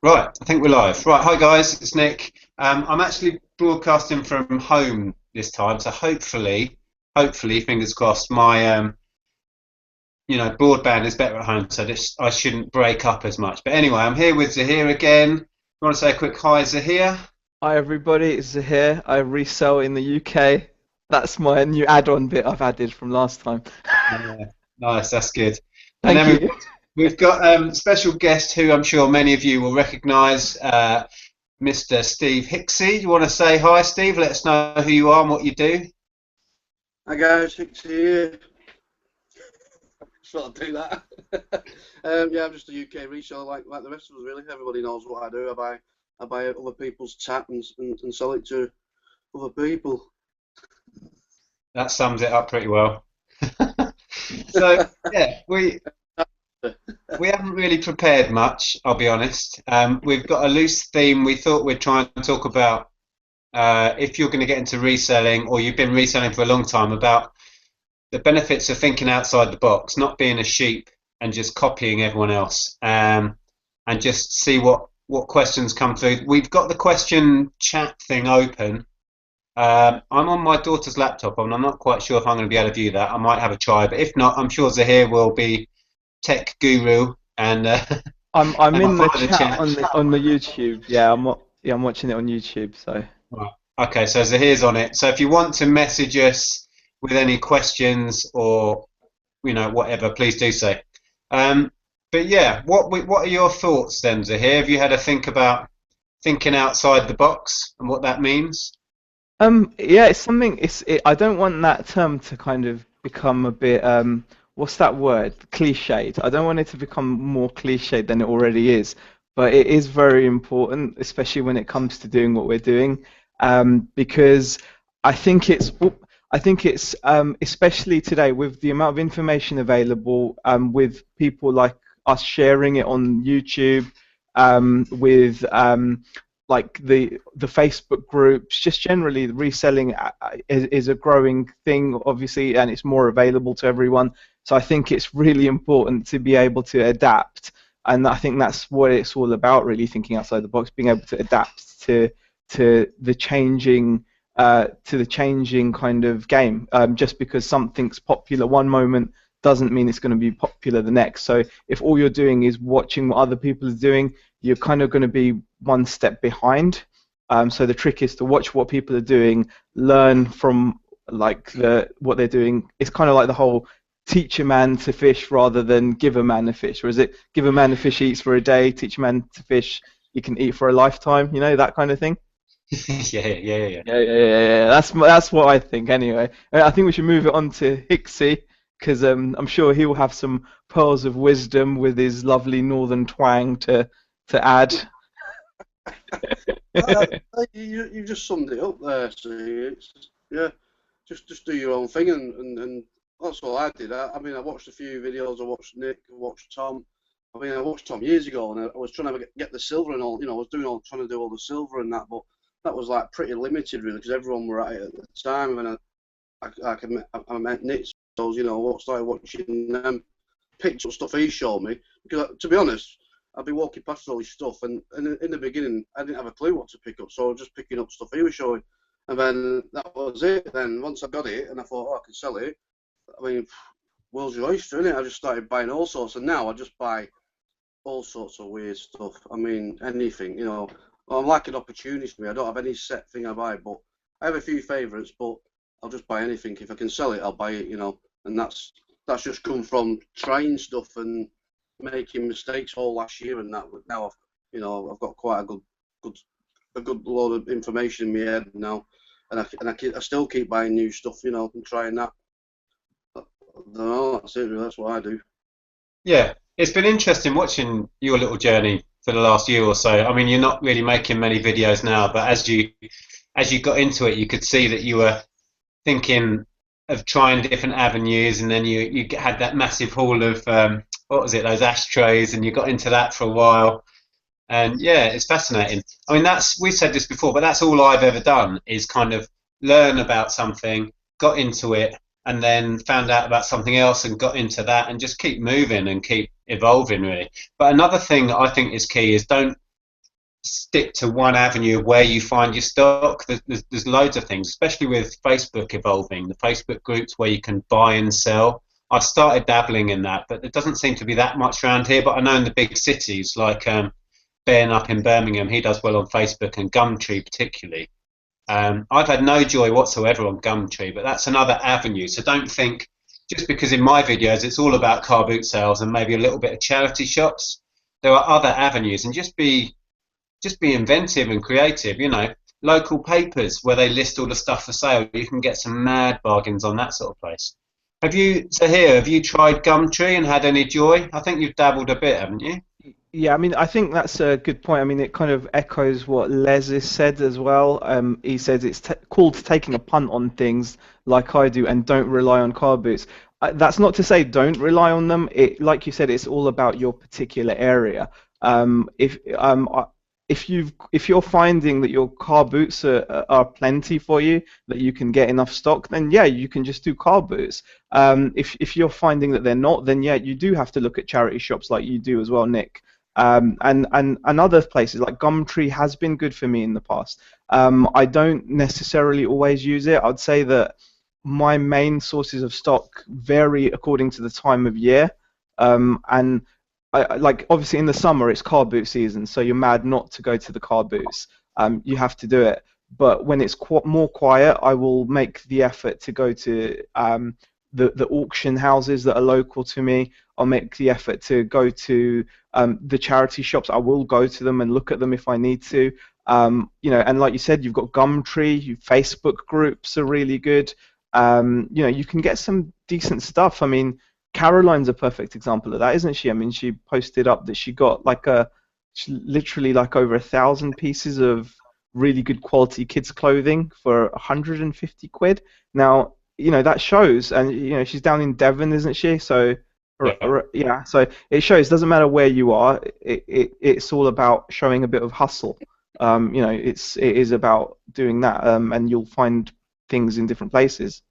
Right, I think we're live. Right, hi guys, it's Nick. I'm actually broadcasting from home this time, so hopefully, fingers crossed, my broadband is better at home, so I shouldn't break up as much. But anyway, I'm here with Zahir again. You want to say a quick hi, Zahir? Hi everybody, it's Zahir. I resell in the UK. That's my new add-on bit I've added from last time. Yeah, nice, that's good. And Thank then we've you. we've got special guest who I'm sure many of you will recognise, Mr. Steve Hixxy. You want to say hi, Steve? Let us know who you are and what you do. Hi guys, Hixxy here. Sort of do that. Yeah, I'm just a UK reseller like the rest of us. Really, everybody knows what I do. I buy other people's TAT and sell it to other people. That sums it up pretty well. So yeah, we haven't really prepared much, I'll be honest. We've got a loose theme. We thought we'd try and talk about if you're going to get into reselling or you've been reselling for a long time, about the benefits of thinking outside the box, not being a sheep and just copying everyone else, and just see what questions come through. We've got the question chat thing open. I'm on my daughter's laptop, and I'm not quite sure if I'm going to be able to view that. I might have a try, but if not, I'm sure Zahir will be tech guru and I'm and I'll in the follow the chat chat. on the YouTube. Yeah, I'm watching it on YouTube. So Right. Okay, so Zahir's on it. So if you want to message us with any questions or whatever, please do so. Um, but yeah, what are your thoughts then, Zahir? Have you had a think about thinking outside the box and what that means? yeah, it's something. I don't want that term to kind of become a bit what's that word? Cliched. I don't want it to become more cliched than it already is. But it is very important, especially when it comes to doing what we're doing, because I think it's especially today with the amount of information available, with people like us sharing it on YouTube, with like the Facebook groups, just generally the reselling is a growing thing, obviously, and it's more available to everyone. So I think it's really important to be able to adapt, and I think that's what it's all about, really, thinking outside the box, being able to adapt to the changing kind of game. Just because something's popular one moment doesn't mean it's going to be popular the next. So if all you're doing is watching what other people are doing, you're kind of going to be one step behind. So the trick is to watch what people are doing, learn from what they're doing. It's kind of like the whole teach a man to fish rather than give a man a fish, or is it give a man a fish he eats for a day, teach a man to fish he can eat for a lifetime? That kind of thing. Yeah, yeah, yeah. Yeah. That's what I think anyway. I think we should move it on to Hixie because I'm sure he will have some pearls of wisdom with his lovely northern twang to add. Uh, you just summed it up there. So yeah, just do your own thing and that's all I did. I mean, I watched a few videos. I watched Nick. I watched Tom. I mean, I watched Tom years ago, and I was trying to get the silver and all. I was trying to do all the silver and that, but that was like pretty limited really because everyone were at it at the time. And I met Nick, so I started watching them, picked up stuff he showed me because to be honest, I'd be walking past all his stuff, and in the beginning I didn't have a clue what to pick up, so I was just picking up stuff he was showing, and then that was it. Then once I got it and I thought, oh, I can sell it. I mean, world's your oyster, innit? I just started buying all sorts, and now I just buy all sorts of weird stuff. I mean, anything. I'm like an opportunist for me. I don't have any set thing I buy, but I have a few favourites, but I'll just buy anything. If I can sell it, I'll buy it. And that's just come from trying stuff and making mistakes all last year and that. But now I've got quite a good load of information in my head now, and I still keep buying new stuff, and trying that. I don't know, that's it, really. That's what I do. Yeah, it's been interesting watching your little journey for the last year or so. I mean, you're not really making many videos now, but as you got into it, you could see that you were thinking of trying different avenues, and then you had that massive haul of what was it, those ashtrays, and you got into that for a while. And yeah, it's fascinating. I mean, we've said this before, but that's all I've ever done is kind of learn about something, got into it, and then found out about something else and got into that, and just keep moving and keep evolving, really. But another thing that I think is key is don't stick to one avenue of where you find your stock. There's loads of things, especially with Facebook evolving, the Facebook groups where you can buy and sell. I've started dabbling in that, but there doesn't seem to be that much around here. But I know in the big cities, like Ben up in Birmingham, he does well on Facebook, and Gumtree particularly. I've had no joy whatsoever on Gumtree, but that's another avenue. So don't think just because in my videos it's all about car boot sales and maybe a little bit of charity shops. There are other avenues, and just be inventive and creative. You know, local papers where they list all the stuff for sale. You can get some mad bargains on that sort of place. Have you tried Gumtree and had any joy? I think you've dabbled a bit, haven't you? Yeah, I mean, I think that's a good point. I mean, it kind of echoes what Les has said as well. He says it's called taking a punt on things like I do and don't rely on car boots. That's not to say don't rely on them. Like you said, it's all about your particular area. If you're finding that your car boots are plenty for you, that you can get enough stock, then yeah, you can just do car boots. If you're finding that they're not, then yeah, you do have to look at charity shops like you do as well, Nick. And other places like Gumtree has been good for me in the past. I don't necessarily always use it. I'd say that my main sources of stock vary according to the time of year. And like obviously in the summer it's car boot season, so you're mad not to go to the car boots. You have to do it. But when it's more quiet, I will make the effort to go to the auction houses that are local to me. I'll make the effort to go to the charity shops. I will go to them and look at them if I need to. You know, and like you said, you've got Gumtree, Facebook groups are really good. You know, you can get some decent stuff. I mean, Caroline's a perfect example of that, isn't she? I mean, she posted up that she got like literally like over 1,000 pieces of really good quality kids clothing for 150 quid. Now, you know, that shows, and you know, she's down in Devon, isn't she? So Yeah. yeah, so it shows. Doesn't matter where you are. It's all about showing a bit of hustle. You know, it is about doing that, and you'll find things in different places.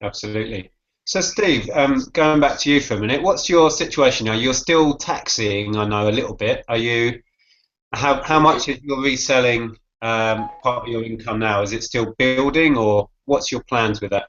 Absolutely. So, Steve, going back to you for a minute, what's your situation now? You're still taxiing, I know, a little bit. Are you? How much is your reselling part of your income now? Is it still building, or what's your plans with that?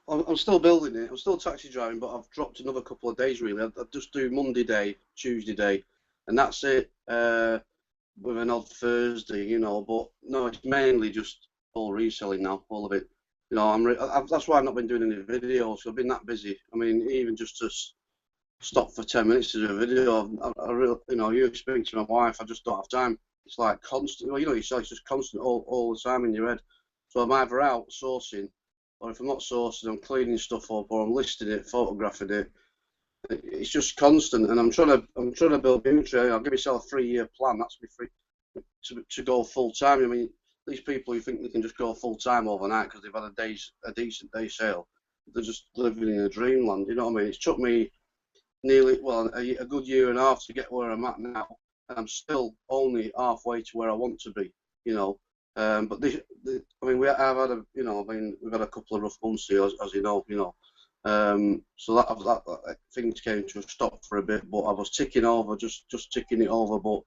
I'm still building it. I'm still taxi driving, but I've dropped another couple of days really. I just do Monday day, Tuesday day, and that's it. With an odd Thursday, you know. But no, it's mainly just all reselling now, all of it. You know, that's why I've not been doing any videos. I've been that busy. I mean, even just to stop for 10 minutes to do a video, I really, you know, you speak to my wife, I just don't have time. It's like constant. Well, you know, it's just constant all the time in your head. So I'm either out sourcing, or if I'm not sourcing, I'm cleaning stuff up, or I'm listing it, photographing it. It's just constant, and I'm trying to build inventory. I'll give myself a 3-year plan. That's me free to go full time. I mean, these people who think they can just go full time overnight because they've had a decent day sale, they're just living in a dreamland. You know what I mean? It's took me nearly a good year and a half to get where I'm at now, and I'm still only halfway to where I want to be. You know, but I mean, I've had we've had a couple of rough months here, as you know. You know. So that things came to a stop for a bit, but I was ticking over, just ticking it over, but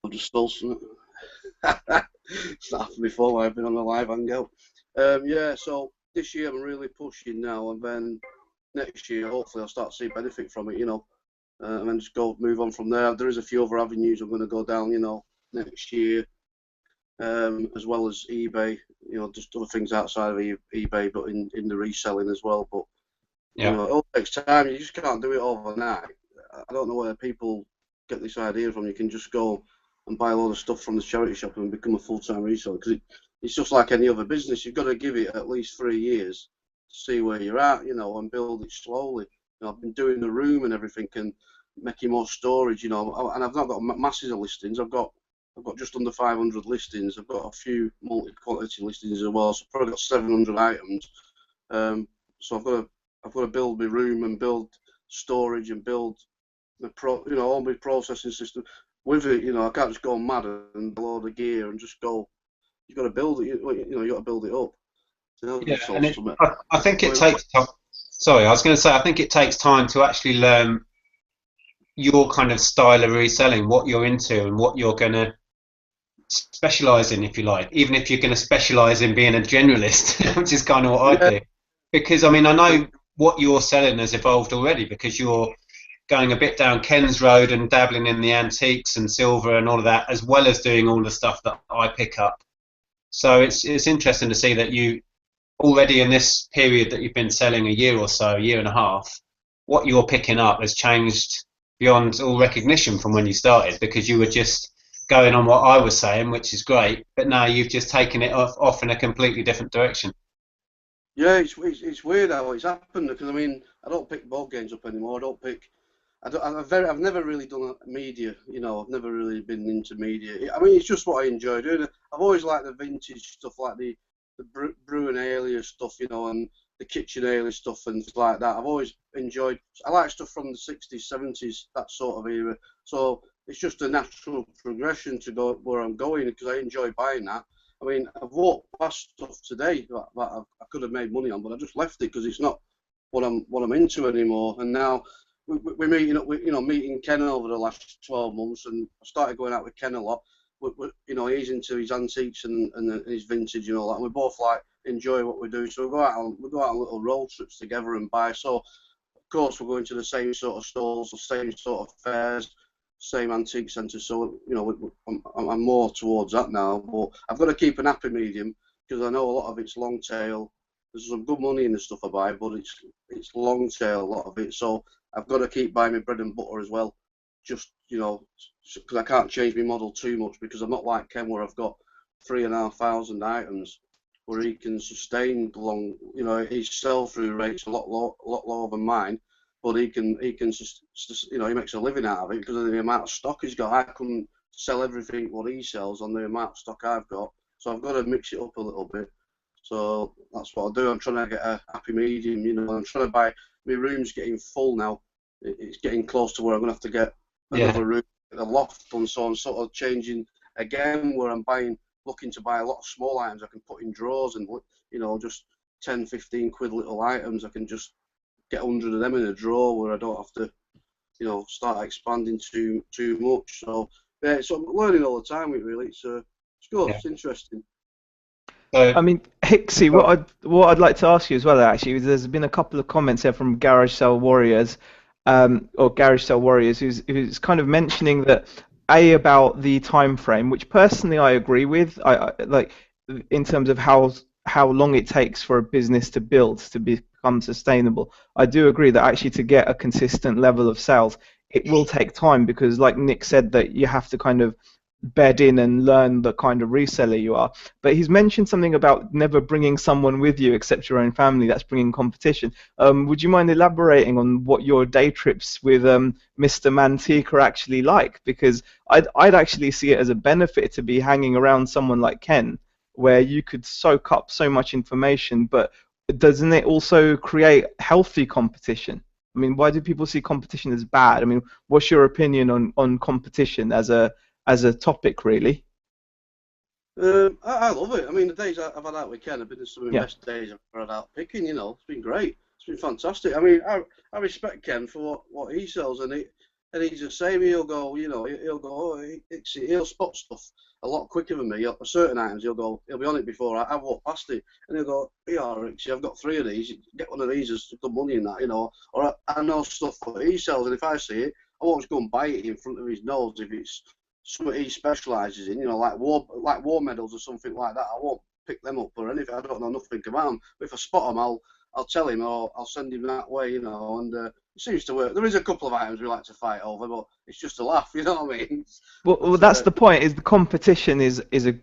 I just stole something. It's not happened before. I've been on a live hangout. Yeah, so this year I'm really pushing now, and then next year hopefully I'll start to see benefit from it, you know, and then just move on from there. There is a few other avenues I'm going to go down, you know, next year, as well as eBay, you know, just other things outside of eBay, but in the reselling as well. But you Yeah. know, it all takes time. You just can't do it overnight. I don't know where people get this idea from. You can just go and buy a load of stuff from the charity shop and become a full-time reseller, because it's just like any other business. You've got to give it at least 3 years to see where you're at, you know, and build it slowly. You know, I've been doing the room and everything and making more storage, you know, and I've not got masses of listings. I've got just under 500 listings. I've got a few multi-quantity listings as well, so I've probably got 700 items. So I've got to build my room and build storage and build all my processing system. With it, you know, I can't just go mad and load of gear and just go. You've got to build it. You know, you got to build it up. Yeah, and I think it takes time. Sorry, I was going to say I think it takes time to actually learn your kind of style of reselling, what you're into, and what you're going to specialize in, if you like, even if you're going to specialize in being a generalist, which is kind of what I Yeah. do. Because I mean, I know what you're selling has evolved already because you're going a bit down Ken's road and dabbling in the antiques and silver and all of that, as well as doing all the stuff that I pick up. So it's interesting to see that you already in this period that you've been selling a year or so, a year and a half, what you're picking up has changed beyond all recognition from when you started because you were just going on what I was saying, which is great, but now you've just taken it off in a completely different direction. Yeah, it's weird how it's happened because I mean I don't pick board games up anymore. I don't pick. I've never really done media. You know, I've never really been into media. I mean, it's just what I enjoy doing. I've always liked the vintage stuff, like the brew and ale stuff, you know, and the kitchen ale stuff and things like that. I've always enjoyed. I like stuff from the 60s, 70s, that sort of era. So it's just a natural progression to go where I'm going because I enjoy buying that. I mean, I've walked past stuff today that I could have made money on, but I just left it because it's not what I'm into anymore. And now we're meeting up, meeting Ken over the last 12 months, and I started going out with Ken a lot. You know, he's into his antiques and his vintage and all that. And we both like enjoy what we do, so we go out on little road trips together and buy. So of course we're going to the same sort of stalls, the same sort of fairs, same antique centre. So you know, I'm more towards that now. But I've got to keep an happy medium because I know a lot of it's long tail. There's some good money in the stuff I buy, but it's long tail, a lot of it. So I've got to keep buying my bread and butter as well. Just, you know, because I can't change my model too much because I'm not like Ken where I've got 3,500 items where he can sustain long. You know, his sell-through rate's a lot lower than mine, but he can you know, he makes a living out of it because of the amount of stock he's got. I couldn't sell everything what he sells on the amount of stock I've got, so I've got to mix it up a little bit. So that's what I do. I'm trying to get a happy medium, you know. I'm trying to buy. My room's getting full now. It's getting close to where I'm going to have to get another room, a loft done. So I'm sort of changing again, where I'm looking to buy a lot of small items I can put in drawers and, you know, just 10, 15 quid little items. I can just get 100 of them in a drawer where I don't have to, you know, start expanding too much. So yeah, so I'm learning all the time. It's good. Yeah. It's interesting. I mean, Hixxy, what I'd like to ask you as well, actually, is there's been a couple of comments here from Garage Sale Warriors, who's kind of mentioning that about the time frame, which personally I agree with. I like in terms of how long it takes for a business to build to become sustainable. I do agree that actually to get a consistent level of sales, it will take time because, like Nick said, that you have to kind of bed in and learn the kind of reseller you are. But he's mentioned something about never bringing someone with you except your own family. That's bringing competition. Would you mind elaborating on what your day trips with Mr. Mantique are actually like? Because I'd actually see it as a benefit to be hanging around someone like Ken, where you could soak up so much information, but doesn't it also create healthy competition? I mean, why do people see competition as bad? I mean, what's your opinion on competition as a topic, really? I love it. I mean, the days I've had out with Ken have been some of the best days I've ever had out picking. You know, it's been great. It's been fantastic. I mean, I respect Ken for what he sells, and he's the same. He'll go, you know, he'll spot stuff a lot quicker than me. Certain items, he'll be on it before I walk past it, and he'll go, yeah, Hixxy, I've got 3 of these. Get one of these, there's good money in that, you know. Or I know stuff that he sells, and if I see it, I won't just go and buy it in front of his nose if it's something he specialises in, you know, like war medals or something like that. I won't pick them up or anything. I don't know nothing about them. But if I spot them, I'll tell him or I'll send him that way, you know. And it seems to work. There is a couple of items we like to fight over, but it's just a laugh, you know what I mean? Well, that's the point. Is the competition is a,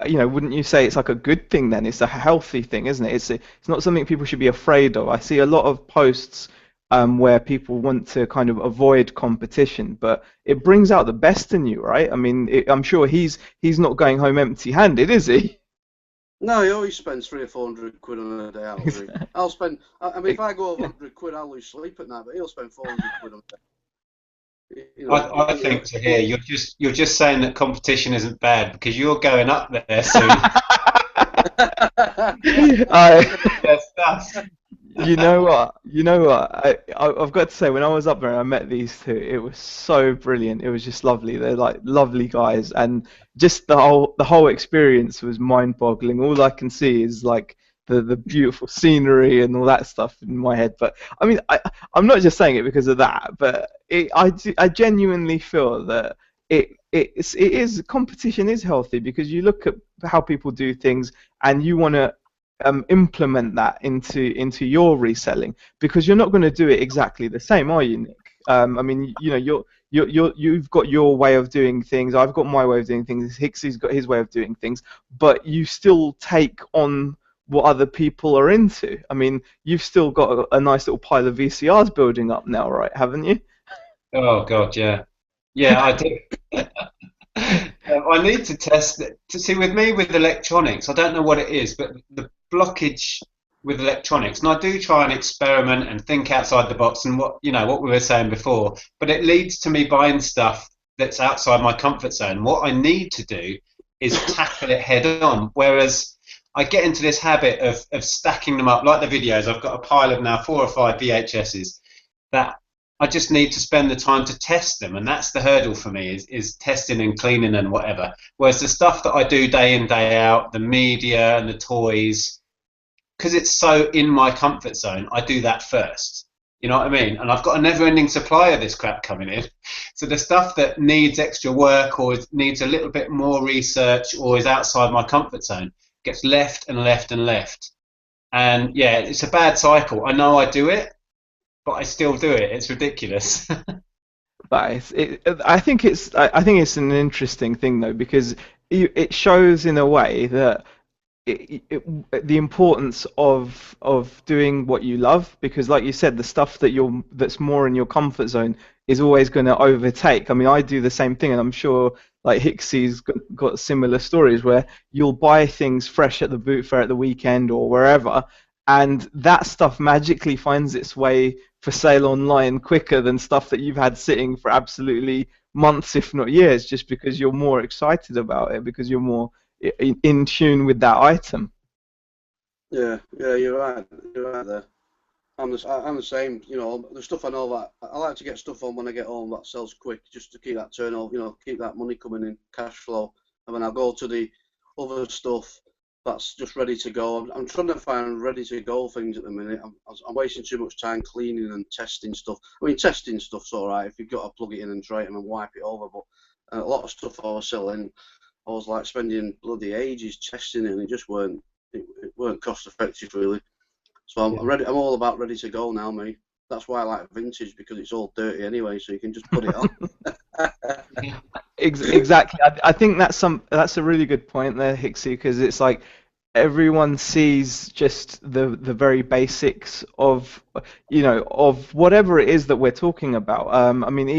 you know, wouldn't you say it's like a good thing then? It's a healthy thing, isn't it? It's not something people should be afraid of. I see a lot of posts where people want to kind of avoid competition, but it brings out the best in you, right? I mean, I'm sure he's not going home empty-handed, is he? No, he always spends 300 or 400 quid on a day out. I'll spend. I mean, if I go over 100 quid, I'll lose sleep at night. But he'll spend 400 quid on a day. You know, I think to hear you're just saying that competition isn't bad because you're going up there soon. You know what? You know what? I've got to say, when I was up there and I met these two, it was so brilliant. It was just lovely. They're like lovely guys, and just the whole experience was mind-boggling. All I can see is like the beautiful scenery and all that stuff in my head. But I mean, I'm not just saying it because of that, but I genuinely feel that it is competition is healthy because you look at how people do things and you want to implement that into your reselling because you're not going to do it exactly the same, are you, Nick? I mean, you know, you've got your way of doing things. I've got my way of doing things. Hixxy's got his way of doing things, but you still take on what other people are into. I mean, you've still got a nice little pile of VCRs building up now, right? Haven't you? Oh God, yeah, yeah, I do. I need to test it to see with me with electronics. I don't know what it is, but the blockage with electronics, and I do try and experiment and think outside the box, and what we were saying before. But it leads to me buying stuff that's outside my comfort zone. What I need to do is tackle it head on. Whereas I get into this habit of stacking them up, like the videos. I've got a pile of now 4 or 5 VHSs that I just need to spend the time to test them, and that's the hurdle for me is testing and cleaning and whatever. Whereas the stuff that I do day in day out, the media and the toys, because it's so in my comfort zone, I do that first. You know what I mean? And I've got a never-ending supply of this crap coming in. So the stuff that needs extra work or needs a little bit more research or is outside my comfort zone gets left and left and left. And yeah, it's a bad cycle. I know I do it, but I still do it. It's ridiculous. But I think it's an interesting thing though because it shows in a way that the importance of doing what you love because like you said the stuff that's more in your comfort zone is always going to overtake. I mean, I do the same thing and I'm sure like Hixxy's got similar stories where you'll buy things fresh at the boot fair at the weekend or wherever and that stuff magically finds its way for sale online quicker than stuff that you've had sitting for absolutely months if not years just because you're more excited about it because you're more in tune with that item. Yeah, yeah, you're right. You're right there. I'm the same. You know, the stuff I know that I like to get stuff on when I get home that sells quick, just to keep that turnover. You know, keep that money coming in, cash flow. And then I'll go to the other stuff that's just ready to go. I'm trying to find ready to go things at the minute. I'm wasting too much time cleaning and testing stuff. I mean, testing stuff's all right if you've got to plug it in and try it and wipe it over. But a lot of stuff I was selling, I was like spending bloody ages testing it, and it weren't cost effective really. So I'm Yeah. ready. I'm all about ready to go now, mate. That's why I like vintage because it's all dirty anyway, so you can just put it on. Exactly. I think that's a really good point there, Hixie, because it's like everyone sees just the very basics of of whatever it is that we're talking about. I mean,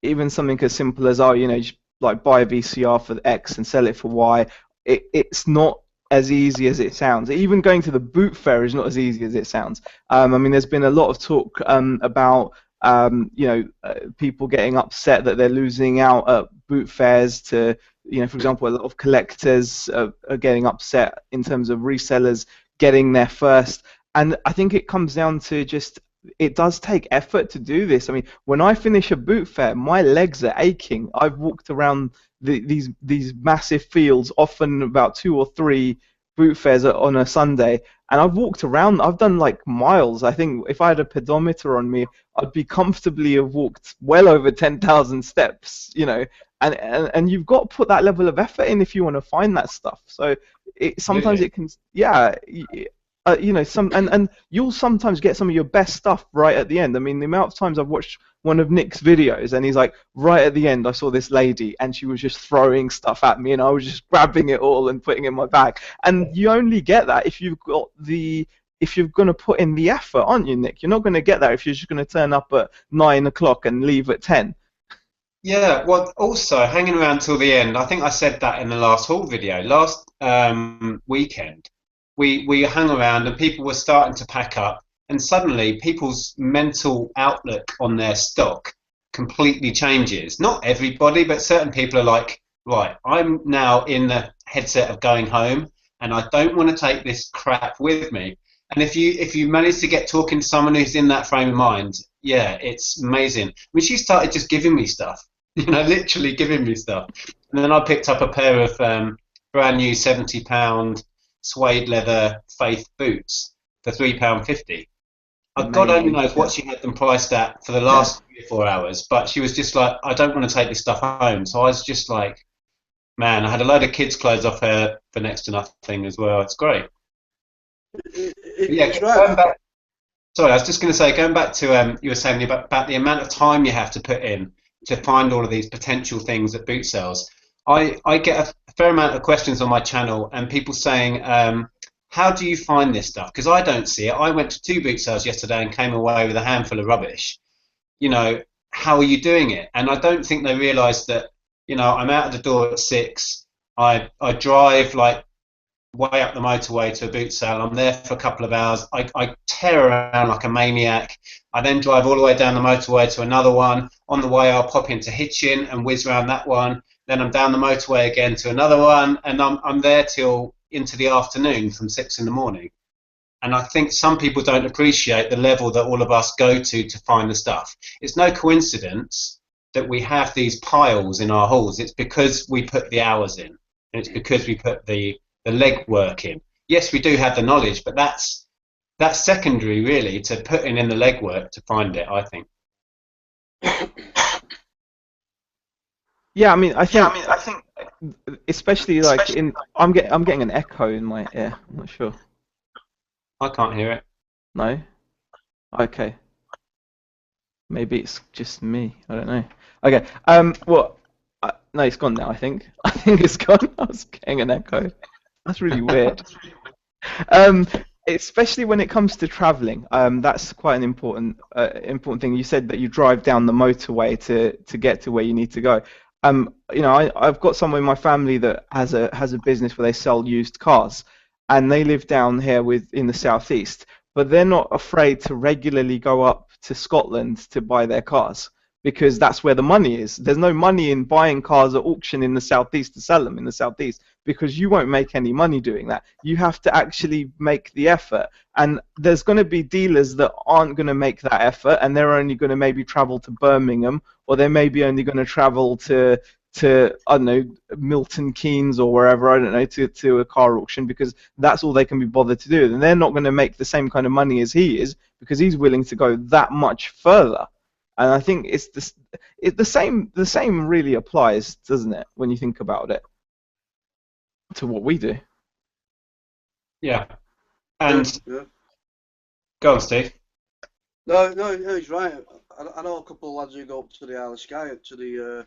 even something as simple as just like buy a VCR for X and sell it for Y. It's not as easy as it sounds. Even going to the boot fair is not as easy as it sounds. I mean, there's been a lot of talk about people getting upset that they're losing out at boot fairs to, for example, a lot of collectors are getting upset in terms of resellers getting there first. And I think it comes down to just, it does take effort to do this. I mean, when I finish a boot fair, my legs are aching. I've walked around these massive fields, often about 2 or 3 boot fairs on a Sunday, and I've walked around. I've done like miles. I think if I had a pedometer on me, I'd be comfortably have walked well over 10,000 steps. And you've got to put that level of effort in if you want to find that stuff. So sometimes Absolutely. it can, yeah. And you'll sometimes get some of your best stuff right at the end. I mean, the amount of times I've watched one of Nick's videos and he's like, right at the end, I saw this lady and she was just throwing stuff at me and I was just grabbing it all and putting it in my bag. And you only get that if if you're going to put in the effort, aren't you, Nick? You're not going to get that if you're just going to turn up at 9 o'clock and leave at 10. Yeah, well, also hanging around till the end. I think I said that in the last haul video. Last weekend, we hung around and people were starting to pack up, and suddenly people's mental outlook on their stock completely changes. Not everybody, but certain people are like, right, I'm now in the headset of going home, and I don't want to take this crap with me. And if you manage to get talking to someone who's in that frame of mind, yeah, it's amazing. I mean, she started just giving me stuff, literally giving me stuff. And then I picked up a pair of brand new £70 suede leather Faith boots for £3.50. God only Amazing. knows what Yeah. she had them priced at for the Yeah. last 3 or 4 hours, but she was just like, I don't want to take this stuff home. So I was just like, man, I had a load of kids' clothes off her for next to nothing as well. It's great. But yeah, It's right. going back. Sorry, I was just going to say, going back to you were saying about the amount of time you have to put in to find all of these potential things at boot sales. I get a fair amount of questions on my channel and people saying, how do you find this stuff? Because I don't see it. I went to 2 boot sales yesterday and came away with a handful of rubbish. How are you doing it? And I don't think they realise that, I'm out of the door at 6. I drive like way up the motorway to a boot sale. I'm there for a couple of hours. I tear around like a maniac. I then drive all the way down the motorway to another one. On the way, I'll pop into Hitchin and whiz around that one. Then I'm down the motorway again to another one, and I'm there till into the afternoon from 6 in the morning. And I think some people don't appreciate the level that all of us go to find the stuff. It's no coincidence that we have these piles in our halls. It's because we put the hours in, and it's because we put the leg work in. Yes, we do have the knowledge, but that's secondary, really, to putting in the leg work to find it, I think. Yeah, I mean, I think especially like I'm getting an echo in my ear. I'm not sure. I can't hear it. No? Okay. Maybe it's just me. I don't know. Okay. Well, no, it's gone now, I think. I think it's gone. I was getting an echo. That's really weird. Especially when it comes to traveling, that's quite an important thing. You said that you drive down the motorway to get to where you need to go. I've got someone in my family that has a business where they sell used cars, and they live down here in the southeast, but they're not afraid to regularly go up to Scotland to buy their cars because that's where the money is. There's no money in buying cars at auction in the southeast to sell them in the southeast because you won't make any money doing that. You have to actually make the effort, and there's going to be dealers that aren't going to make that effort, and they're only going to maybe travel to Birmingham, or they're maybe only going to travel to I don't know, Milton Keynes or wherever, I don't know, to a car auction because that's all they can be bothered to do. And they're not going to make the same kind of money as he is because he's willing to go that much further. And I think the same really applies, doesn't it, when you think about it, to what we do. Yeah. And Yeah. Go on, Steve. No, he's right. I know a couple of lads who go up to the Isle of Skye, to the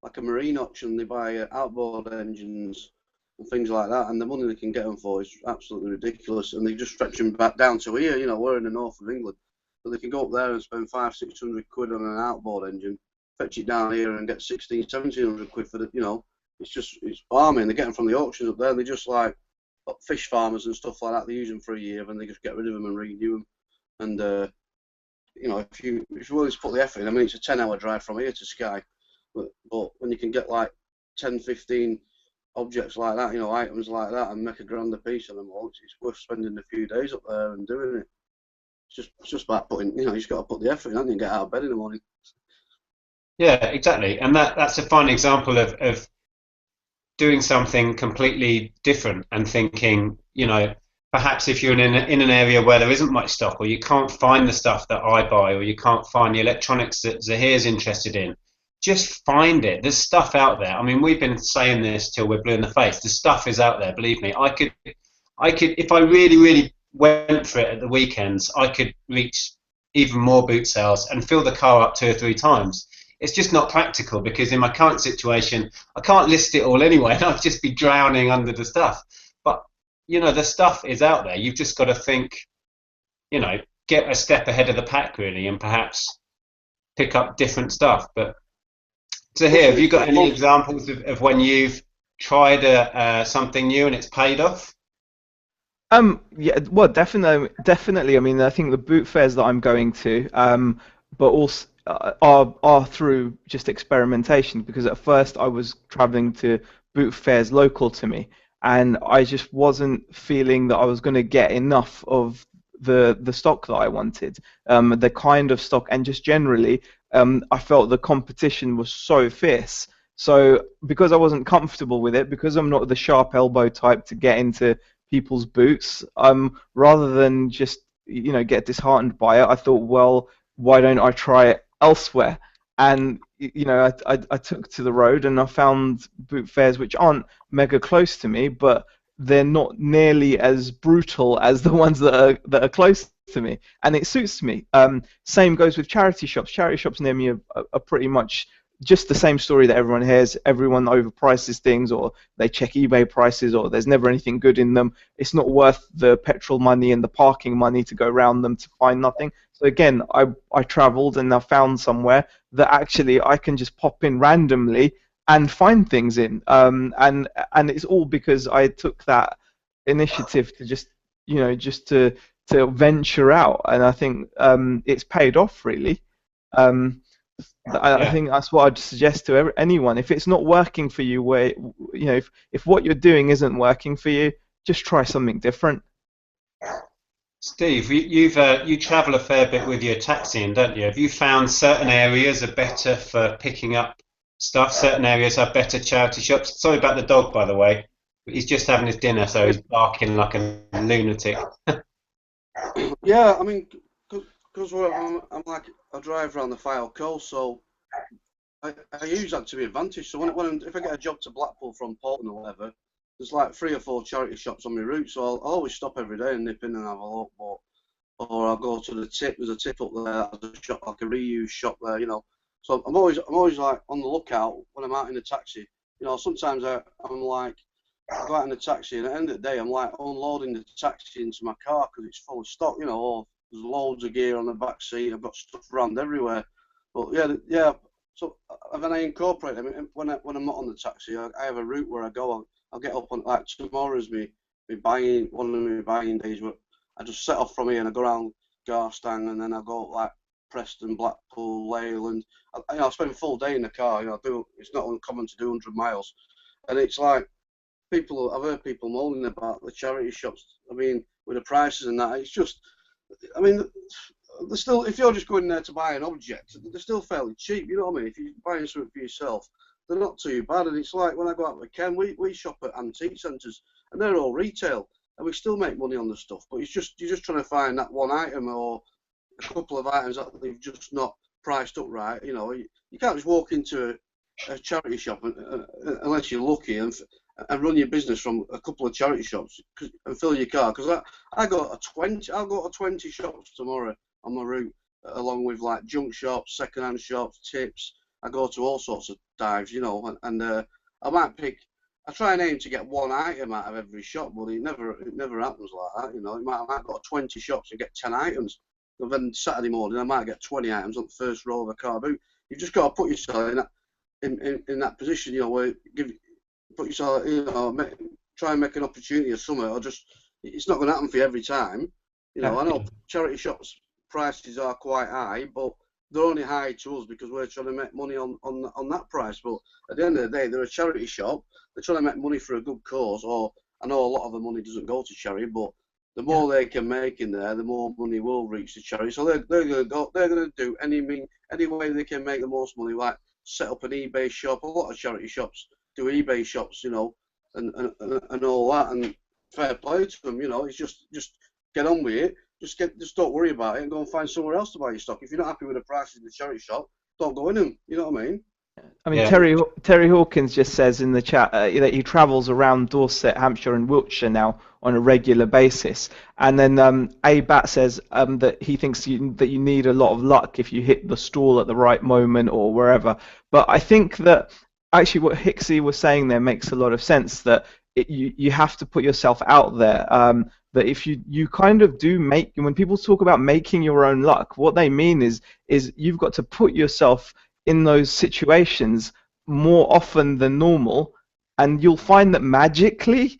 like a marine auction. They buy outboard engines and things like that, and the money they can get them for is absolutely ridiculous. And they just stretch them back down to here. We're in the north of England, but they can go up there and spend 500-600 quid on an outboard engine, fetch it down here and get 1,600-1,700 quid for the. It's balmy, and they get them from the auctions up there. And they just like fish farmers and stuff like that. They use them for a year, and they just get rid of them and renew them. And if you're willing to put the effort in, I mean, it's a 10-hour drive from here to Skye, but when you can get like 10, 15 objects like that, items like that, and make a grand a piece of them all, it's worth spending a few days up there and doing it. It's just about putting, you just got to put the effort in, and you get out of bed in the morning. Yeah, exactly. And that's a fine example of doing something completely different and thinking, perhaps if you're in an area where there isn't much stock, or you can't find the stuff that I buy, or you can't find the electronics that Zahir's interested in, just find it. There's stuff out there. I mean, we've been saying this till we're blue in the face. The stuff is out there, believe me. I could, if I really, really went for it at the weekends, I could reach even more boot sales and fill the car up 2 or 3 times. It's just not practical because in my current situation, I can't list it all anyway, and I'd just be drowning under the stuff. But the stuff is out there. You've just got to think, get a step ahead of the pack really, and perhaps pick up different stuff. But Zahir, have you got any examples of when you've tried something new and it's paid off? Yeah, well, definitely. I mean, I think the boot fairs that I'm going to, but also are through just experimentation, because at first I was traveling to boot fairs local to me, and I just wasn't feeling that I was going to get enough of the stock that I wanted, the kind of stock, and just generally, I felt the competition was so fierce. So because I wasn't comfortable with it, because I'm not the sharp elbow type to get into people's boots, rather than just get disheartened by it, I thought, well, why don't I try it elsewhere? And I took to the road and I found boot fairs which aren't mega close to me, but they're not nearly as brutal as the ones that are close to me, and it suits me. Same goes with charity shops. Charity shops near me are pretty much just the same story that everyone hears. Everyone overprices things, or they check eBay prices, or there's never anything good in them. It's not worth the petrol money and the parking money to go around them to find nothing. So again, I travelled and I found somewhere that actually I can just pop in randomly and find things in. And it's all because I took that initiative to just to venture out, and I think it's paid off really. Um, I think that's what I'd suggest to anyone. If it's not working for you, if what you're doing isn't working for you, just try something different. Steve, you travel a fair bit with your taxiing, don't you? Have you found certain areas are better for picking up stuff? Certain areas have better charity shops. Sorry about the dog, by the way. He's just having his dinner, so he's barking like a lunatic. Yeah, I mean, because I'm like, I drive around the Fylde coast, so I use that to my advantage. So if I get a job to Blackpool from Portland or whatever, there's like 3 or 4 charity shops on my route, so I'll always stop every day and nip in and have a look. Or I'll go to the Tip. There's a Tip up there, there's a shop, like a reuse shop there, So I'm always like on the lookout when I'm out in the taxi. Sometimes I'm like, I go out in the taxi, and at the end of the day, I'm like unloading the taxi into my car because it's full of stock, or there's loads of gear on the back seat. I've got stuff around everywhere. But yeah. So when I incorporate them, when I'm not on the taxi, I have a route where I go. I'll get up on, like, tomorrow's one of my buying days, where I just set off from here and I go around Garstang, and then I go like Preston, Blackpool, Leyland. I spend a full day in the car. It's not uncommon to do 100 miles, and it's like I've heard people moaning about the charity shops. I mean, with the prices and that, it's just, I mean, they're still, if you're just going there to buy an object, they're still fairly cheap. You know what I mean? If you're buying something for yourself, they're not too bad. And it's like when I go out with Ken, we shop at antique centres, and they're all retail, and we still make money on the stuff. But you're just trying to find that one item or a couple of items that they've just not priced up right. You can't just walk into a charity shop unless you're lucky and run your business from a couple of charity shops and fill your car. Because I'll go to 20 shops tomorrow on my route, along with like junk shops, second-hand shops, tips. I go to all sorts of dives, and I might pick. I try and aim to get one item out of every shop, but it never happens like that. I might go to 20 shops and get 10 items. And then Saturday morning, I might get 20 items on the first row of a car boot. You've just got to put yourself in that position, where put yourself, try and make an opportunity of something, or just, it's not going to happen for you every time. I know charity shops prices are quite high, but they're only high to us because we're trying to make money on that price. But at the end of the day, they're a charity shop. They're trying to make money for a good cause, or I know a lot of the money doesn't go to charity, but the more they can make in there, the more money will reach the charity. So they're going to do any way they can make the most money, like set up an eBay shop. A lot of charity shops do eBay shops, and all that, and fair play to them. It's just get on with it. Just don't worry about it and go and find somewhere else to buy your stock. If you're not happy with the prices in the charity shop, don't go in them. You know what I mean? Yeah. Terry Hawkins just says in the chat that he travels around Dorset, Hampshire, and Wiltshire now on a regular basis. And then A Bat says that he thinks that you need a lot of luck if you hit the stall at the right moment or wherever. But I think that actually what Hixxy was saying there makes a lot of sense. That you have to put yourself out there. That if you kind of do when people talk about making your own luck, what they mean is you've got to put yourself in those situations more often than normal, and you'll find that magically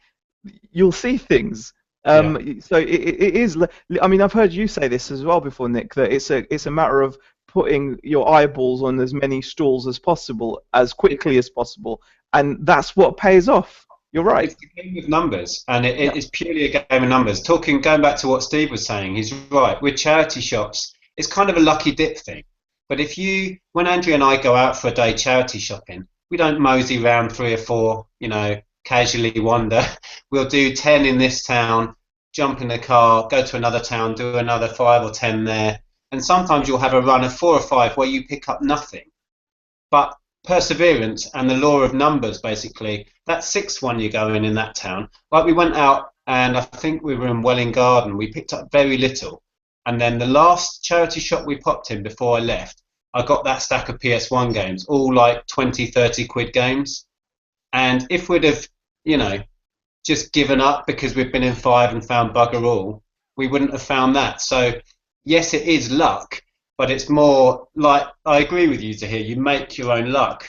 you'll see things. So it is. I mean, I've heard you say this as well before, Nick, that it's a matter of putting your eyeballs on as many stalls as possible, as quickly as possible, and that's what pays off. You're right. It's a game of numbers, and Yeah. it's purely a game of numbers. Going back to what Steve was saying, he's right. With charity shops, it's kind of a lucky dip thing. But when Andrea and I go out for a day charity shopping, we don't mosey round three or four, casually wander. We'll do 10 in this town, jump in the car, go to another town, do another 5 or 10 there. And sometimes you'll have a run of 4 or 5 where you pick up nothing. But perseverance and the law of numbers, basically, that sixth one you go in that town. Like we went out and I think we were in Welling Garden. We picked up very little. And then the last charity shop we popped in before I left, I got that stack of PS1 games, all like 20, 30 quid games. And if we'd have, you know, just given up because we've been in 5 and found bugger all, we wouldn't have found that. So, yes, it is luck, but it's more like I agree with you, Zahir. You make your own luck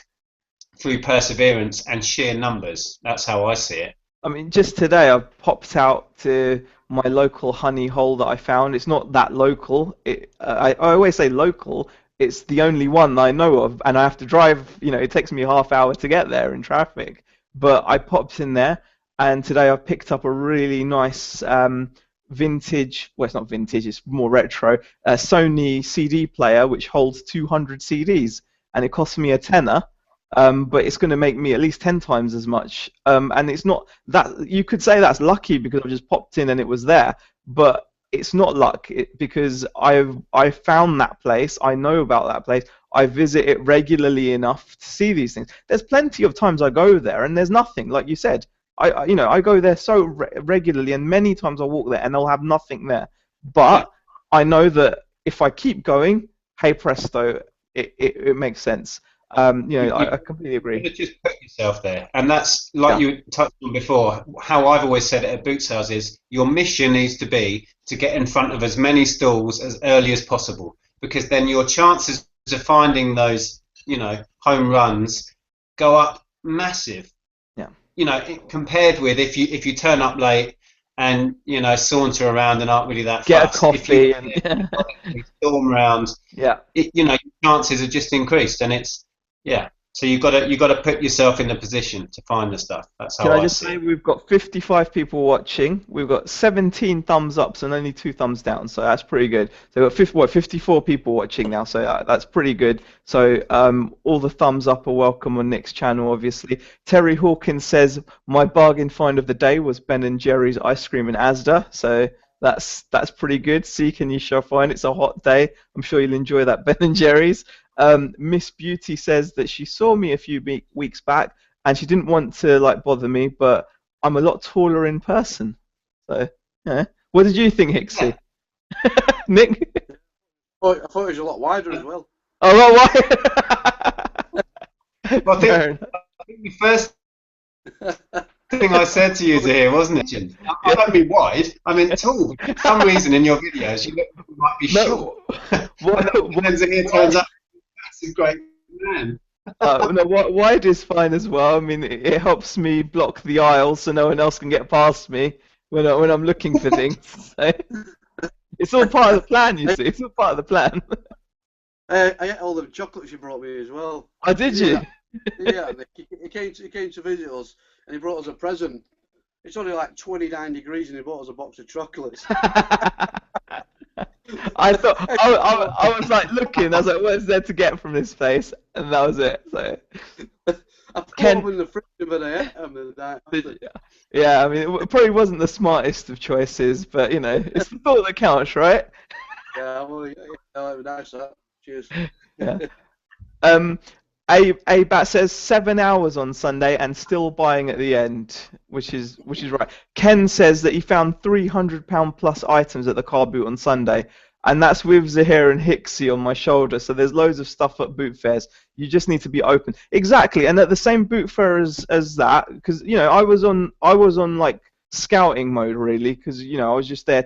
through perseverance and sheer numbers. That's how I see it. I mean, just today I popped out to my local honey hole that I found. It's not that local. I always say local. It's the only one I know of, and I have to drive. It takes me a half hour to get there in traffic. But I popped in there, and today I picked up a really nice vintage. Well, it's not vintage. It's more retro. Sony CD player which holds 200 CDs, and it cost me a tenner. But it's going to make me at least 10 times as much. And it's not that you could say that's lucky because I just popped in and it was there, but it's not luck because I found that place. I know about that place. I visit it regularly enough to see these things. There's plenty of times I go there and there's nothing, like you said. I go there so regularly, and many times I walk there and they'll have nothing there. But I know that if I keep going, hey presto, it makes sense. I completely agree. You just put yourself there, and that's like you touched on before. How I've always said it at boot sales is your mission needs to be to get in front of as many stalls as early as possible, because then your chances of finding those, home runs go up massive. Yeah. Compared with if you turn up late and saunter around and aren't really that get fast. a coffee if you storm around, your chances are just increased, and it's. Yeah, so you got to put yourself in the position to find the stuff. That's how Can I I just see say it. we've got 55 people watching. We've got 17 thumbs ups and only 2 thumbs down, so that's pretty good. So we've got 54 people watching now, so that's pretty good. So all the thumbs up are welcome on Nick's channel, obviously. Terry Hawkins says my bargain find of the day was Ben and Jerry's ice cream in Asda, so that's pretty good. Seek and you shall find. It's a hot day. I'm sure you'll enjoy that Ben and Jerry's. Miss Beauty says that she saw me a few weeks back and she didn't want to bother me, but I'm a lot taller in person. So, yeah. What did you think, Hixxy? Nick? I thought it was a lot wider as well. Oh, well, why? Well, I think the first thing I said to you here, wasn't it, Jim? I don't mean wide, I mean tall. For some reason in your videos, you look like you might be short. And then Zahir turns up. That's a great man. No, wide is fine as well. I mean, it helps me block the aisles so no one else can get past me when I'm looking for things. So, it's all part of the plan, you see. It's all part of the plan. I ate all the chocolates you brought me as well. Oh, did you? Yeah, he came to visit us and he brought us a present. It's only like 29 degrees and he brought us a box of chocolates. I thought I was like looking. I was like, "What is there to get from this place?" And that was it. So I put them in the fridge, but I ate them. Yeah, I mean, it probably wasn't the smartest of choices, but it's the thought that counts, right? Yeah, well, that was nice. Cheers. Yeah. Bat says 7 hours on Sunday and still buying at the end, which is right. Ken says that he found £300 plus items at the car boot on Sunday, and that's with Zahir and Hixxy on my shoulder. So there's loads of stuff at boot fairs. You just need to be open. Exactly, and at the same boot fair as that, because I was on like scouting mode really, because I was just there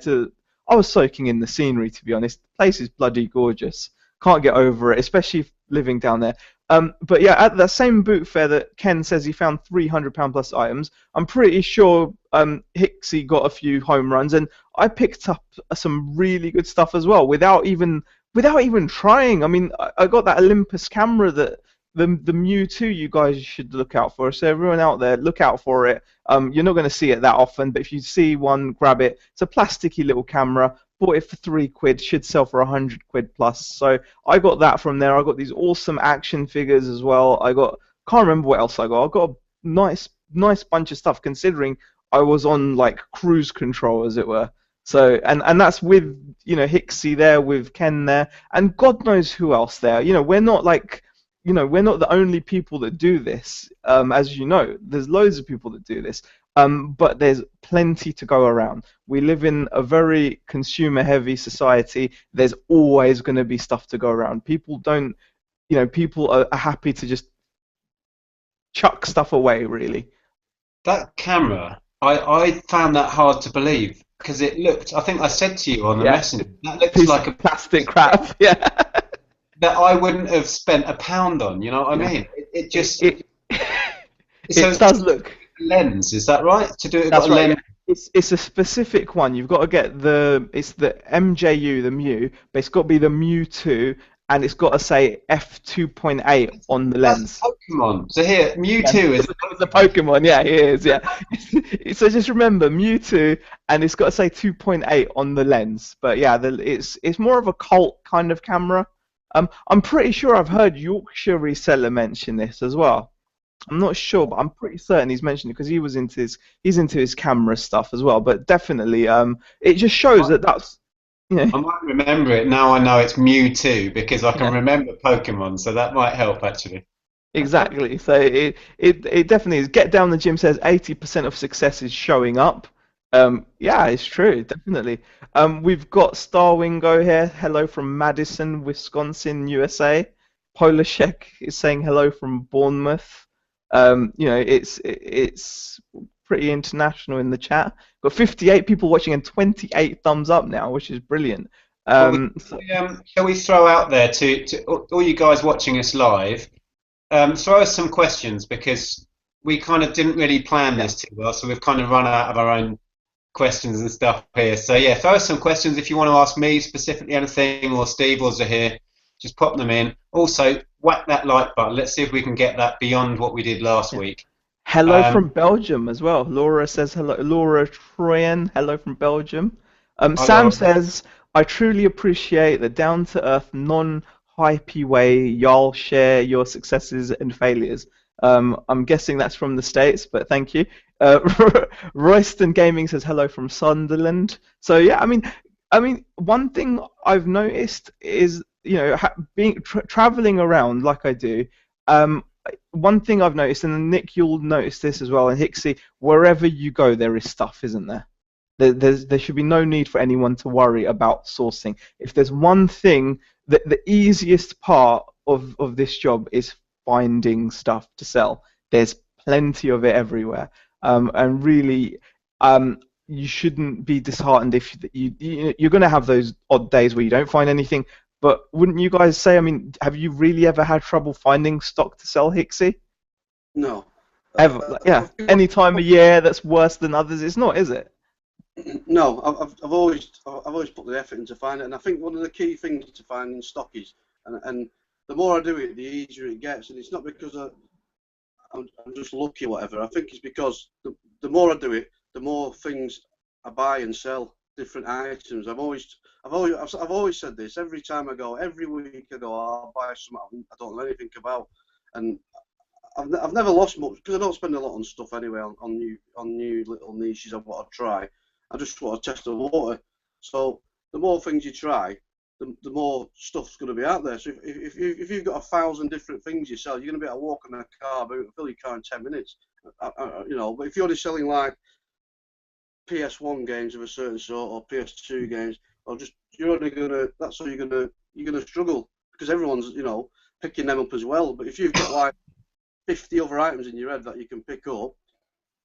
I was soaking in the scenery, to be honest. The place is bloody gorgeous. Can't get over it, especially living down there. But yeah, at the same boot fair that Ken says he found £300 plus items, I'm pretty sure Hixxy got a few home runs, and I picked up some really good stuff as well without even trying. I mean, I got that Olympus camera that the Mewtwo you guys should look out for. So everyone out there, look out for it. You're not going to see it that often, but if you see one, grab it. It's a plasticky little camera. Bought it for £3, should sell for £100 plus. So I got that from there. I got these awesome action figures as well. Can't remember what else I got. I got a nice bunch of stuff considering I was on like cruise control, as it were. So and that's with Hixxy there, with Ken there, and God knows who else there. We're not we're not the only people that do this. As you know, there's loads of people that do this. But there's plenty to go around. We live in a very consumer-heavy society. There's always going to be stuff to go around. People don't, people are happy to just chuck stuff away, really. That camera, I found that hard to believe because it looked. I think I said to you on the messenger, that looks Piece like of plastic crap. Yeah. That I wouldn't have spent £1 on. You know what I mean? It just. It So does look. Lens, is that right? To do it, That's got a right. lens. Yeah. It's a specific one. You've got to get it's the MJU, the Mew, but it's got to be the Mewtwo, and it's got to say f2.8 on the lens. That's Pokemon. So here, Mewtwo is the Pokemon. Yeah, he is. Yeah. So just remember Mewtwo, and it's got to say 2.8 on the lens. But yeah, it's more of a cult kind of camera. I'm pretty sure I've heard Yorkshire Reseller mention this as well. I'm not sure, but I'm pretty certain he's mentioned it because he's into his camera stuff as well. But definitely, it just shows that's. I might remember it now. I know it's Mewtwo because I can remember Pokemon, so that might help actually. Exactly. So it definitely is. Get Down the Gym says 80% of success is showing up. Yeah, it's true, definitely. We've got Starwingo here. Hello from Madison, Wisconsin, USA. Polashek is saying hello from Bournemouth. It's pretty international in the chat. Got 58 people watching and 28 thumbs up now, which is brilliant. Shall we throw out there to all you guys watching us live? Throw us some questions because we kind of didn't really plan this too well, so we've kind of run out of our own questions and stuff here. So yeah, throw us some questions if you want to ask me specifically anything, or Steve or Zahir. Just pop them in. Also, whack that like button. Let's see if we can get that beyond what we did last week. Hello from Belgium as well. Laura says hello. Laura Troyan, hello from Belgium. Sam says, I truly appreciate the down-to-earth, non-hypey way y'all share your successes and failures. I'm guessing that's from the States, but thank you. Royston Gaming says hello from Sunderland. So yeah, I mean, one thing I've noticed is, being traveling around like I do. One thing I've noticed, and Nick, you'll notice this as well, and Hixxy, wherever you go, there is stuff, isn't there? There should be no need for anyone to worry about sourcing. If there's one thing, the easiest part of this job is finding stuff to sell. There's plenty of it everywhere, and really, you shouldn't be disheartened if you're going to have those odd days where you don't find anything. But wouldn't you guys say? I mean, have you really ever had trouble finding stock to sell, Hixxy? No. Ever? Yeah. Any time of year that's worse than others? It's not, is it? No. I've always put the effort into finding it, and I think one of the key things to finding stock is, and the more I do it, the easier it gets. And it's not because I'm just lucky or whatever. I think it's because the more I do it, the more things I buy and sell, different items. I've always said this. Every time I go, every week I go, I'll buy something I don't know anything about, and I've never lost much because I don't spend a lot on stuff anyway. On new little niches I want to try. I just want to test the water. So the more things you try, the more stuff's going to be out there. So if you've got 1,000 different things you sell, you're going to be able to walk in a car, fill your car in 10 minutes. But if you're only selling like PS1 games of a certain sort or PS2 games, or that's how you're gonna struggle because everyone's picking them up as well. But if you've got like 50 other items in your head that you can pick up,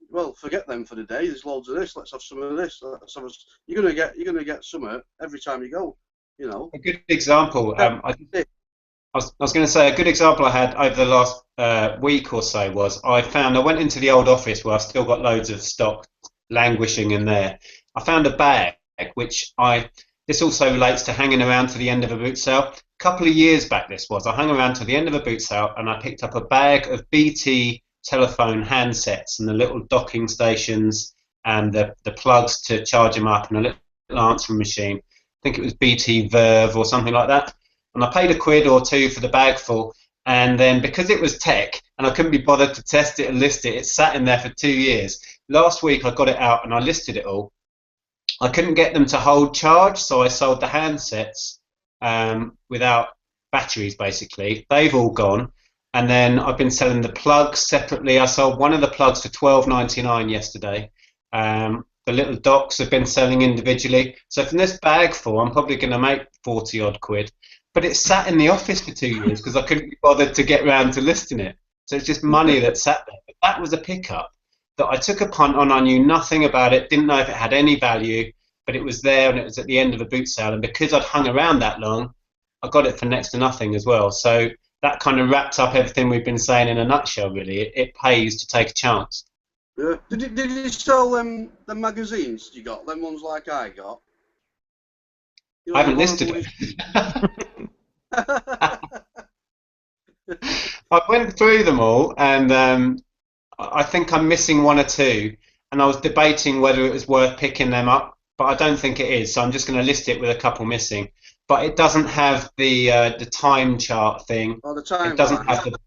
well, forget them for the day. There's loads of this. Let's have some of this. You're gonna get some every time you go. A good example. I was going to say a good example I had over the last week or so was I went into the old office where I've still got loads of stock languishing in there. I found a bag which this also relates to hanging around to the end of a boot sale. A couple of years back, I hung around to the end of a boot sale and I picked up a bag of BT telephone handsets and the little docking stations and the plugs to charge them up and a little answering machine. I think it was BT Verve or something like that. And I paid £1 or £2 for the bag full. And then because it was tech and I couldn't be bothered to test it and list it, it sat in there for 2 years. Last week I got it out and I listed it all. I couldn't get them to hold charge, so I sold the handsets without batteries, basically. They've all gone. And then I've been selling the plugs separately. I sold one of the plugs for £12.99 yesterday. The little docks have been selling individually. So from this bag full, I'm probably going to make 40 odd quid. But it sat in the office for 2 years because I couldn't be bothered to get round to listing it. So it's just money that sat there. But that was a pickup that I took a punt on. I knew nothing about it, didn't know if it had any value, but it was there and it was at the end of a boot sale. And because I'd hung around that long, I got it for next to nothing as well. So that kind of wraps up everything we've been saying in a nutshell, really. It pays to take a chance. Yeah. Did you sell the magazines you got? Them ones like I got? You know, I haven't listed it. I went through them all and I think I'm missing one or two, and I was debating whether it was worth picking them up, but I don't think it is, so I'm just going to list it with a couple missing. But it doesn't have the time chart thing. Oh, the time. It doesn't have the,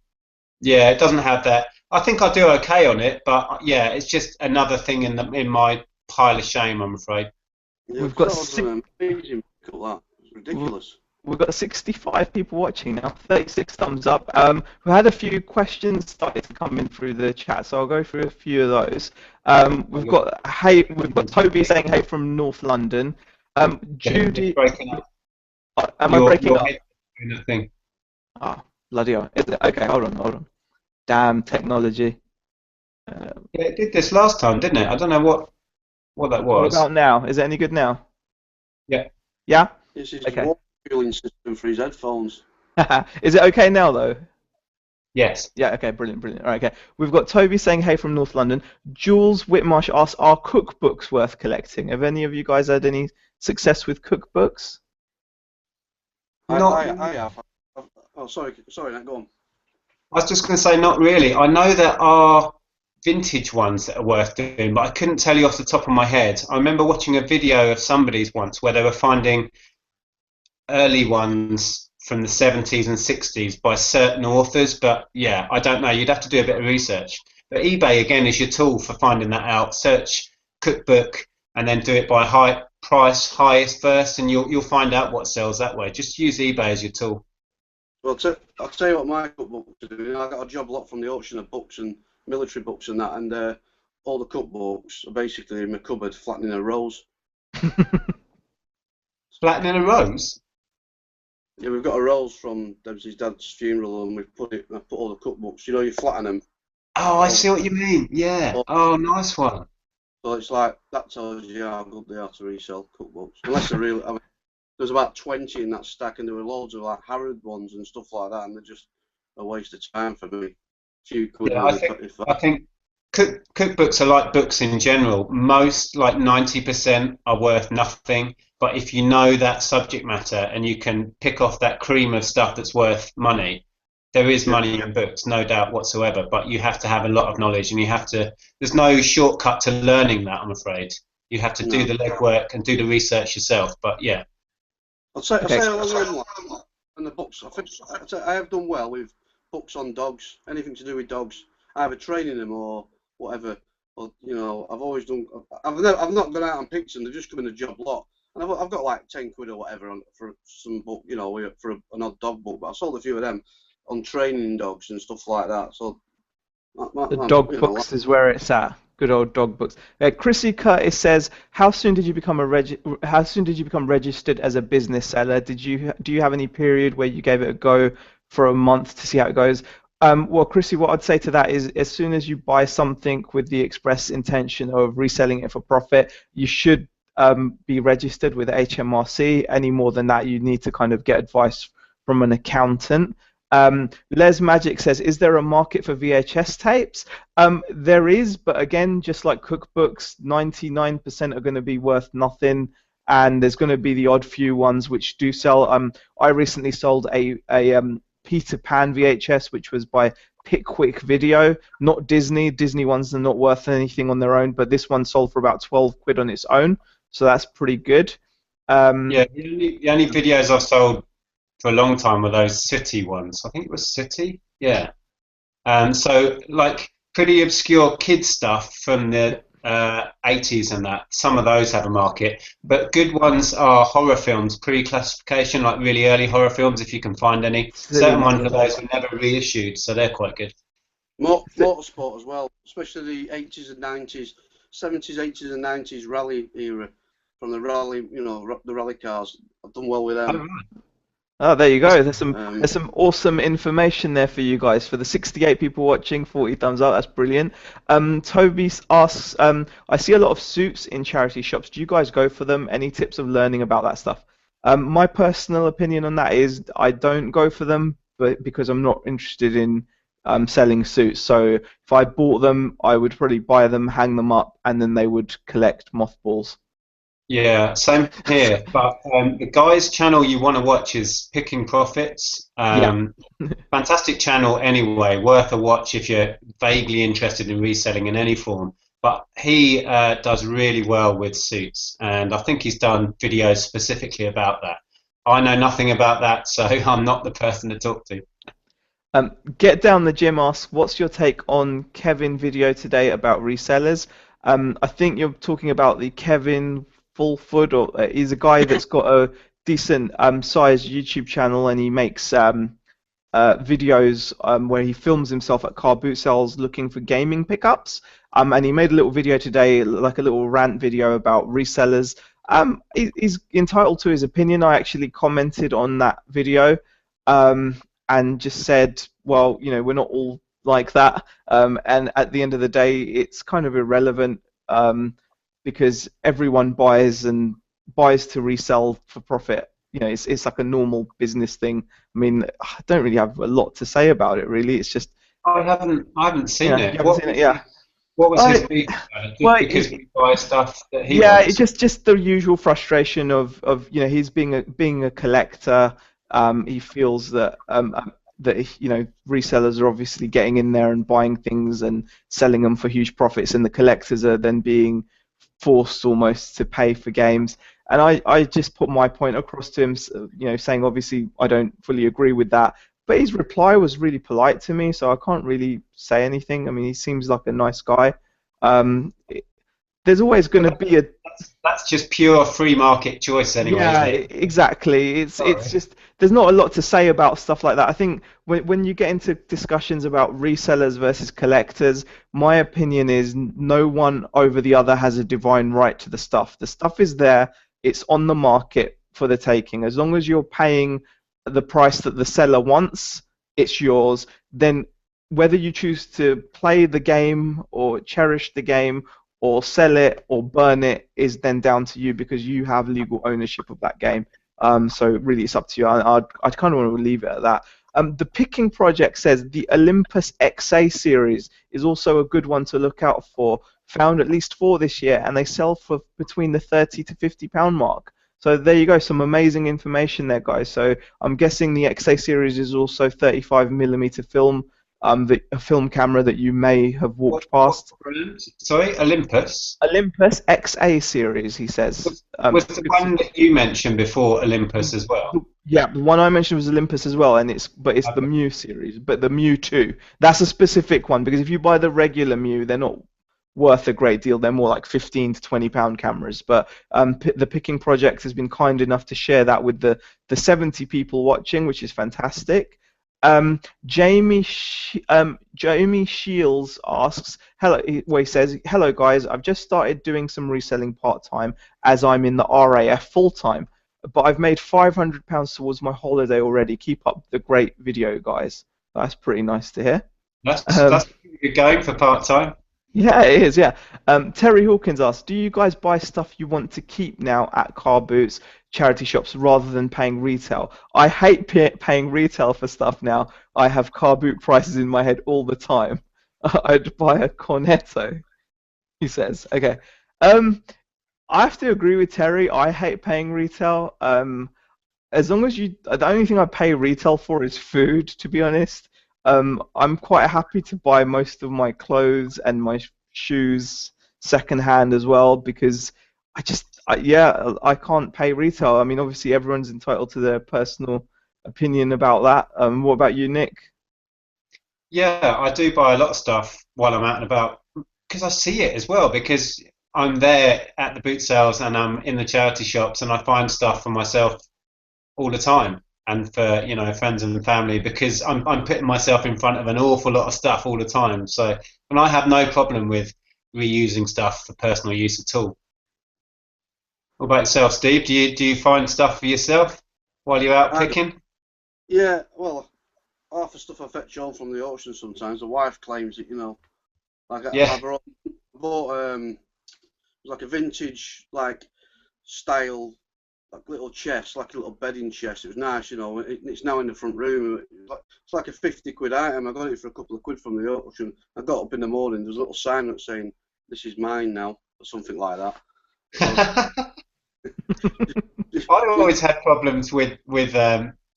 yeah, it doesn't have that. I think I'll do okay on it, but yeah, it's just another thing in my pile of shame, I'm afraid. Yeah, We've got amazing. That. It's ridiculous. We've got 65 people watching now, 36 thumbs up. We had a few questions started to come in through the chat, so I'll go through a few of those. We've got Toby saying hey from North London. Judy, breaking up. am I breaking up? Thing. Oh, bloody hell. Okay, hold on. Damn technology. Yeah, it did this last time, didn't it? I don't know what that was. What about now? Is it any good now? Yeah. Yeah? This is okay. Water cooling system for his headphones. Is it okay now though? Yes. Yeah, okay, brilliant. All right, okay. We've got Toby saying hey from North London. Jules Whitmarsh asks, are cookbooks worth collecting? Have any of you guys had any success with cookbooks? I have. Oh, sorry, Nat, go on. I was just going to say, not really. I know there are vintage ones that are worth doing, but I couldn't tell you off the top of my head. I remember watching a video of somebody's once where they were finding early ones from the 70s and 60s by certain authors, but yeah, I don't know. You'd have to do a bit of research. But eBay, again, is your tool for finding that out. Search cookbook and then do it by highest first, and you'll find out what sells that way. Just use eBay as your tool. Well, I'll tell you what my cookbook to do. I got a job lot from the auction of books and military books and that, and all the cookbooks are basically in my cupboard, flattening a rose. Flattening a rose? Yeah, we've got a rose from his dad's funeral, and I put all the cookbooks. You know, you flatten them. Oh, I see what you mean. Yeah. Oh, nice one. So it's like that tells you how good they are to resell cookbooks. Unless they're really, I mean, there's about 20 in that stack, and there were loads of like Harrod ones and stuff like that, and they're just a waste of time for me. Few quid. Yeah, I think cookbooks are like books in general. Most, like 90%, are worth nothing. But if you know that subject matter and you can pick off that cream of stuff that's worth money, there is money in books, no doubt whatsoever. But you have to have a lot of knowledge, and you have to. There's no shortcut to learning that, I'm afraid. You have to do the legwork and do the research yourself. But yeah. I'll say and the books. I have done well with books on dogs, anything to do with dogs, either training them or whatever. Or you know, I've always done. I've not gone out and picked them. They've just come in a job lot, and I've got like 10 quid or whatever for some book, you know, for an odd dog book. But I sold a few of them on training dogs and stuff like that. So the dog books is where it's at. Good old dog books. Chrissy Curtis says, how soon did you become registered as a business seller? Do you have any period where you gave it a go for a month to see how it goes? Well, Chrissy, what I'd say to that is, as soon as you buy something with the express intention of reselling it for profit, you should be registered with HMRC. Any more than that, you need to kind of get advice from an accountant. Les Magic says, is there a market for VHS tapes? There is, but again, just like cookbooks, 99% are going to be worth nothing. and there's going to be the odd few ones which do sell. I recently sold a Peter Pan VHS, which was by Pickwick Video, not Disney. Disney ones are not worth anything on their own, but this one sold for about 12 quid on its own, so that's pretty good. Yeah, the only videos I've sold for a long time were those City ones. I think it was City. Yeah. So like pretty obscure kid stuff from the 80s and that. Some of those have a market, but good ones are horror films, pre-classification, like really early horror films, if you can find any. Certain ones of those were never reissued, so they're quite good. Motorsport as well, especially the 80s and 90s, 70s, 80s and 90s rally era, from the rally, the rally cars. I've done well with them. Oh, right. Oh, there you go. There's some awesome information there for you guys. For the 68 people watching, 40 thumbs up. That's brilliant. Toby asks, I see a lot of suits in charity shops. Do you guys go for them? Any tips of learning about that stuff? My personal opinion on that is I don't go for them, but because I'm not interested in selling suits. So if I bought them, I would probably buy them, hang them up, and then they would collect mothballs. Yeah, same here. But the guy's channel you want to watch is Picking Profits. Fantastic channel anyway, worth a watch if you're vaguely interested in reselling in any form. But he does really well with suits, and I think he's done videos specifically about that. I know nothing about that, so I'm not the person to talk to. Get Down the Gym asks, what's your take on Kevin video today about resellers? I think you're talking about the Kevin Fullfoot, or he's a guy that's got a decent sized YouTube channel, and he makes videos where he films himself at car boot sales looking for gaming pickups. And he made a little video today, like a little rant video about resellers. He's entitled to his opinion. I actually commented on that video and just said, well, we're not all like that. And at the end of the day, it's kind of irrelevant. Because everyone buys to resell for profit. It's like a normal business thing. I mean, I don't really have a lot to say about it, really. It's just I haven't seen it. You haven't seen it, yeah. What was his beef? Because we buy stuff that he wants. It's just the usual frustration of he's being a collector. He feels that resellers are obviously getting in there and buying things and selling them for huge profits, and the collectors are then being forced almost to pay for games. And I just put my point across to him, saying obviously I don't fully agree with that. But his reply was really polite to me, so I can't really say anything. I mean, he seems like a nice guy. There's always going to be that's just pure free market choice anyway. Yeah, isn't it? Exactly. It's just there's not a lot to say about stuff like that. I think when you get into discussions about resellers versus collectors, my opinion is no one over the other has a divine right to the stuff. The stuff is there. It's on the market for the taking. As long as you're paying the price that the seller wants, it's yours. Then whether you choose to play the game or cherish the game or sell it or burn it is then down to you, because you have legal ownership of that game. So really it's up to you. I kind of want to leave it at that. The Picking Project says the Olympus XA series is also a good one to look out for. Found at least 4 this year, and they sell for between the £30 to £50 mark. So there you go, some amazing information there, guys. So I'm guessing the XA series is also 35mm film. A film camera that you may have walked past. Sorry, Olympus? Olympus XA series, he says. Was the one that you mentioned before Olympus as well? Yeah, the one I mentioned was Olympus as well, it's the Mu series, but the Mu 2. That's a specific one, because if you buy the regular Mu, they're not worth a great deal. They're more like £15 to £20 cameras. But the Picking Project has been kind enough to share that with the 70 people watching, which is fantastic. Jamie Shields asks, he says, hello guys, I've just started doing some reselling part-time as I'm in the RAF full-time, but I've made £500 towards my holiday already. Keep up the great video, guys. That's pretty nice to hear. That's good going for part-time. Yeah, it is, yeah. Terry Hawkins asks, do you guys buy stuff you want to keep now at car boots, charity shops, rather than paying retail? I hate paying retail for stuff now. I have car boot prices in my head all the time. I'd buy a Cornetto, he says. Okay. I have to agree with Terry. I hate paying retail. As long as the only thing I pay retail for is food, to be honest. I'm quite happy to buy most of my clothes and my shoes secondhand as well because yeah, I can't pay retail. I mean, obviously everyone's entitled to their personal opinion about that. What about you, Nick? Yeah, I do buy a lot of stuff while I'm out and about because I see it as well. Because I'm there at the boot sales and I'm in the charity shops and I find stuff for myself all the time and for friends and family because I'm putting myself in front of an awful lot of stuff all the time. So and I have no problem with reusing stuff for personal use at all. What about yourself, Steve? Do you find stuff for yourself while you're out I, picking? yeah, well, half the stuff I fetch home from the auction sometimes, the wife claims it, Like Yeah. bought it was like a vintage like style like little chest, like a little bedding chest. It was nice, it's now in the front room. It's like a 50 quid item. I got it for a couple of quid from the auction. I got up in the morning, there's a little sign that saying this is mine now or something like that. So, I always had problems with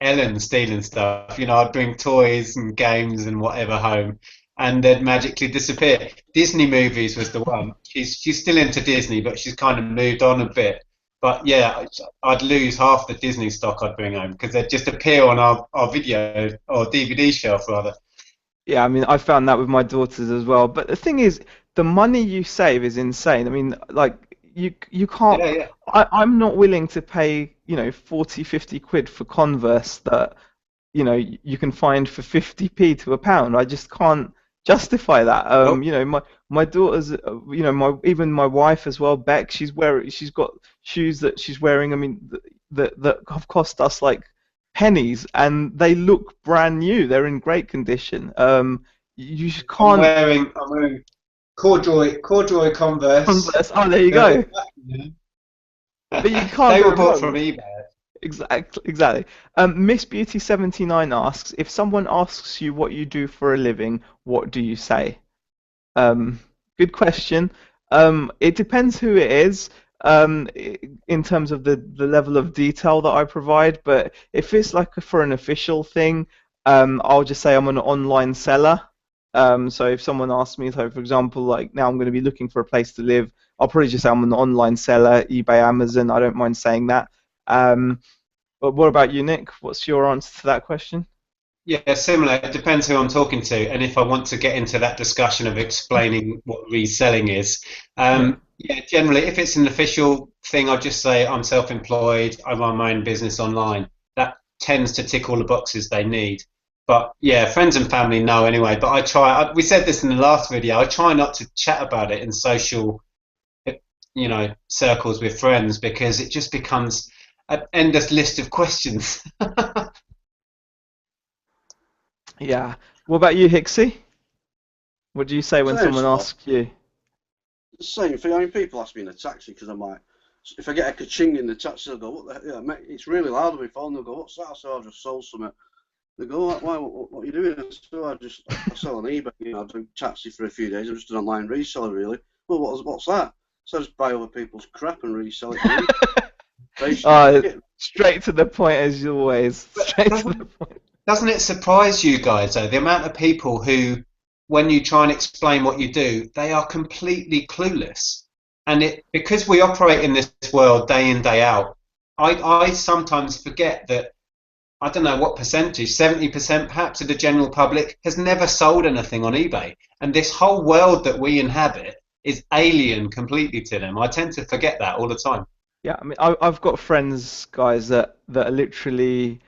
Ellen stealing stuff. I'd bring toys and games and whatever home, and they'd magically disappear. Disney movies was the one. She's still into Disney, but she's kind of moved on a bit. But yeah, I'd lose half the Disney stock I'd bring home because they'd just appear on our video or DVD shelf rather. Yeah, I mean, I found that with my daughters as well. But the thing is, the money you save is insane. I mean, like you can't. Yeah, yeah. I'm not willing to pay 40, 50 quid for Converse that you can find for 50p to a pound. I just can't justify that. Nope. My daughters, even my wife as well, Beck, she's got shoes that she's wearing. I mean, that have cost us like pennies, and they look brand new. They're in great condition. You just I'm can't wearing I'm wearing corduroy Converse. Converse. Oh, there you They're all go. black, But you can't They go were bought wrong. from eBay. Exactly, exactly. Miss Beauty 79 asks, if someone asks you what you do for a living, what do you say? Um, Good question. It depends who it is, in terms of the level of detail that I provide. But if it's like for an official thing, I'll just say I'm an online seller. So if someone asks me, so for example, like now I'm going to be looking for a place to live, I'll probably just say I'm an online seller, eBay, Amazon. I don't mind saying that. Um, but what about you, Nick? What's your answer to that question? Yeah, similar. It depends who I'm talking to, and if I want to get into that discussion of explaining what reselling is. Yeah. Yeah, generally, if it's an official thing, I'll just say I'm self-employed. I run my own business online. That tends to tick all the boxes they need. But yeah, friends and family know anyway. But we said this in the last video. I try not to chat about it in social, circles with friends because it just becomes an endless list of questions. Yeah. What about you, Hixxy? What do you say when same someone stuff. asks you? Same thing. I mean, people ask me in a taxi because I'm like, if I get a ka-ching in the taxi, they'll go, "What the hell, mate? It's really loud on my phone." They'll go, "What's that?" I say, "I've just sold something." They go, "Why? What are you doing?" So I sell on eBay. I do taxi for a few days. I'm just an online reseller, really. Well, what's that? So I just buy other people's crap and resell it on eBay. Uh, Basically, Straight to the point as always. But Straight to the doesn't point. Doesn't it surprise you guys though, the amount of people who, when you try and explain what you do, they are completely clueless. And because we operate in this world day in, day out, I sometimes forget that I don't know what percentage, 70% perhaps of the general public has never sold anything on eBay. And this whole world that we inhabit is alien completely to them. I tend to forget that all the time. Yeah, I mean, I've got friends, guys, that are literally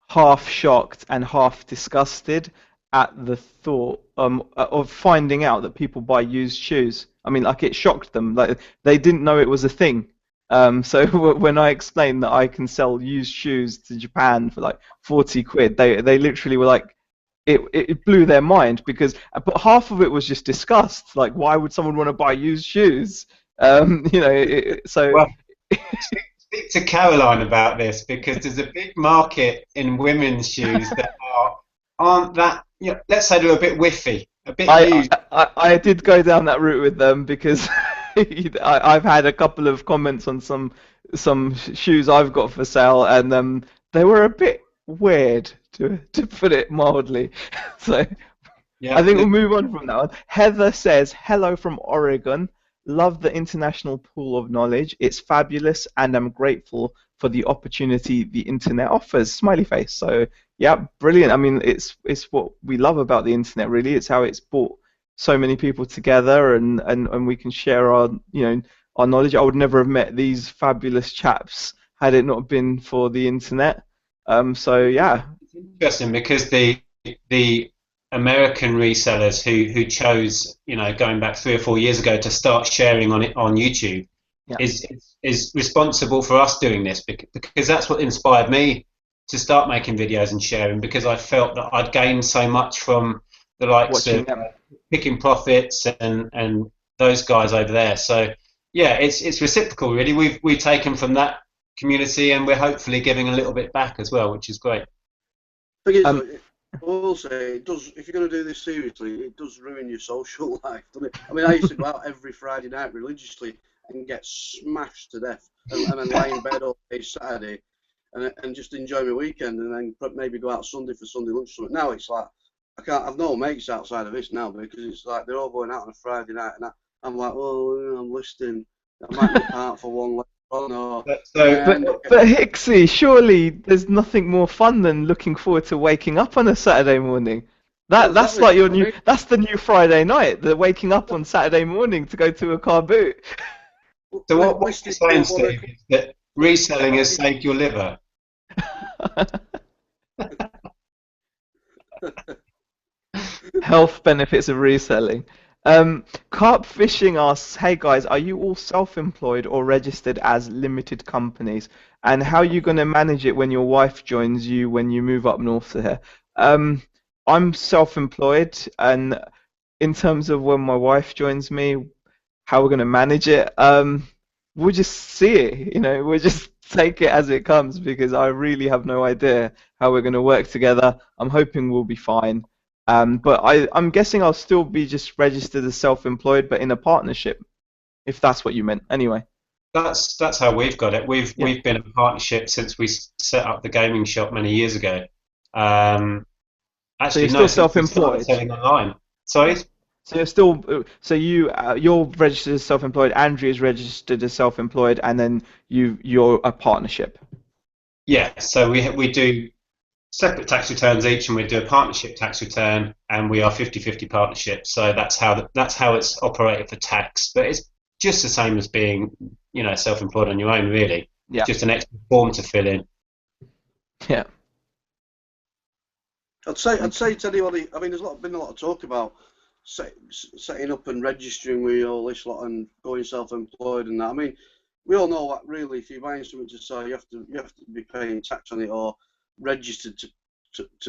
half shocked and half disgusted at the thought of finding out that people buy used shoes. I mean, like it shocked them. Like they didn't know it was a thing. So when I explained that I can sell used shoes to Japan for like 40 quid, they literally were like, it blew their mind because, but half of it was just disgust. Like, why would someone want to buy used shoes? So. Well, speak to Caroline about this because there's a big market in women's shoes that aren't that, let's say they're a bit whiffy, a bit I, used. I did go down that route with them because I've had a couple of comments on some shoes I've got for sale, and they were a bit weird, to put it mildly. So I Yeah, think we'll move on from that one. Heather says, "Hello from Oregon. Love the international pool of knowledge. It's fabulous, and I'm grateful for the opportunity the internet offers." Smiley face. So yeah, brilliant. I mean, it's what we love about the internet. Really, it's how it's brought so many people together, and we can share our our knowledge. I would never have met these fabulous chaps had it not been for the internet. So yeah, it's interesting because the American resellers who chose, going back 3 or 4 years ago to start sharing on it on YouTube yeah. is responsible for us doing this because that's what inspired me to start making videos and sharing, because I felt that I'd gained so much from the likes Watching of them. Picking Profits and those guys over there. So yeah, it's reciprocal really. We've taken from that community, and we're hopefully giving a little bit back as well, which is great. Thing is, Um, I will say, it does. If you're going to do this seriously, it does ruin your social life, doesn't it? I mean, I used to go out every Friday night religiously and get smashed to death, and then lie in bed all day Saturday, and just enjoy my weekend, and then maybe go out Sunday for Sunday lunch or something. Now it's like I can't. I've no mates outside of this now because it's like they're all going out on a Friday night, and I'm like, well, I'm listening. I might nip out for one later on, or and So I But end up but getting. Hixxy, surely there's nothing more fun than looking forward to waking up on a Saturday morning. Well, That's exactly. like That's your what I new mean. that's the new Friday night, the waking up on Saturday morning to go to a car boot. So what Listening you're saying, to one of Steve, is that reselling has saved your liver. Health benefits of reselling. Carp Fishing asks, "Hey guys, are you all self-employed or registered as limited companies? And how are you going to manage it when your wife joins you when you move up north to here?" Um, I'm self-employed, and in terms of when my wife joins me, how we're going to manage it, we'll just see it. We'll just take it as it comes because I really have no idea how we're going to work together. I'm hoping we'll be fine. But I'm guessing I'll still be just registered as self-employed, but in a partnership, if that's what you meant. Anyway, That's how we've got it. We've yeah. we've been a partnership since we set up the gaming shop many years ago. Um, So you're Actually, no, still since we started self-employed. selling online. Sorry? Yeah. So you're still, you're registered as self-employed. Andrew is registered as self-employed, and then you're a partnership. Yeah, so we do separate tax returns each, and we do a partnership tax return, and we are 50/50 partnership. So that's how it's operated for tax. But it's just the same as being, self-employed on your own, really. It's Yeah. just an extra form to fill in. Yeah. I'd say to anybody. I mean, been a lot of talk about setting up and registering with all this lot and going self-employed and that. I mean, we all know that really, if you're buying something to sell, you have to be paying tax on it or registered to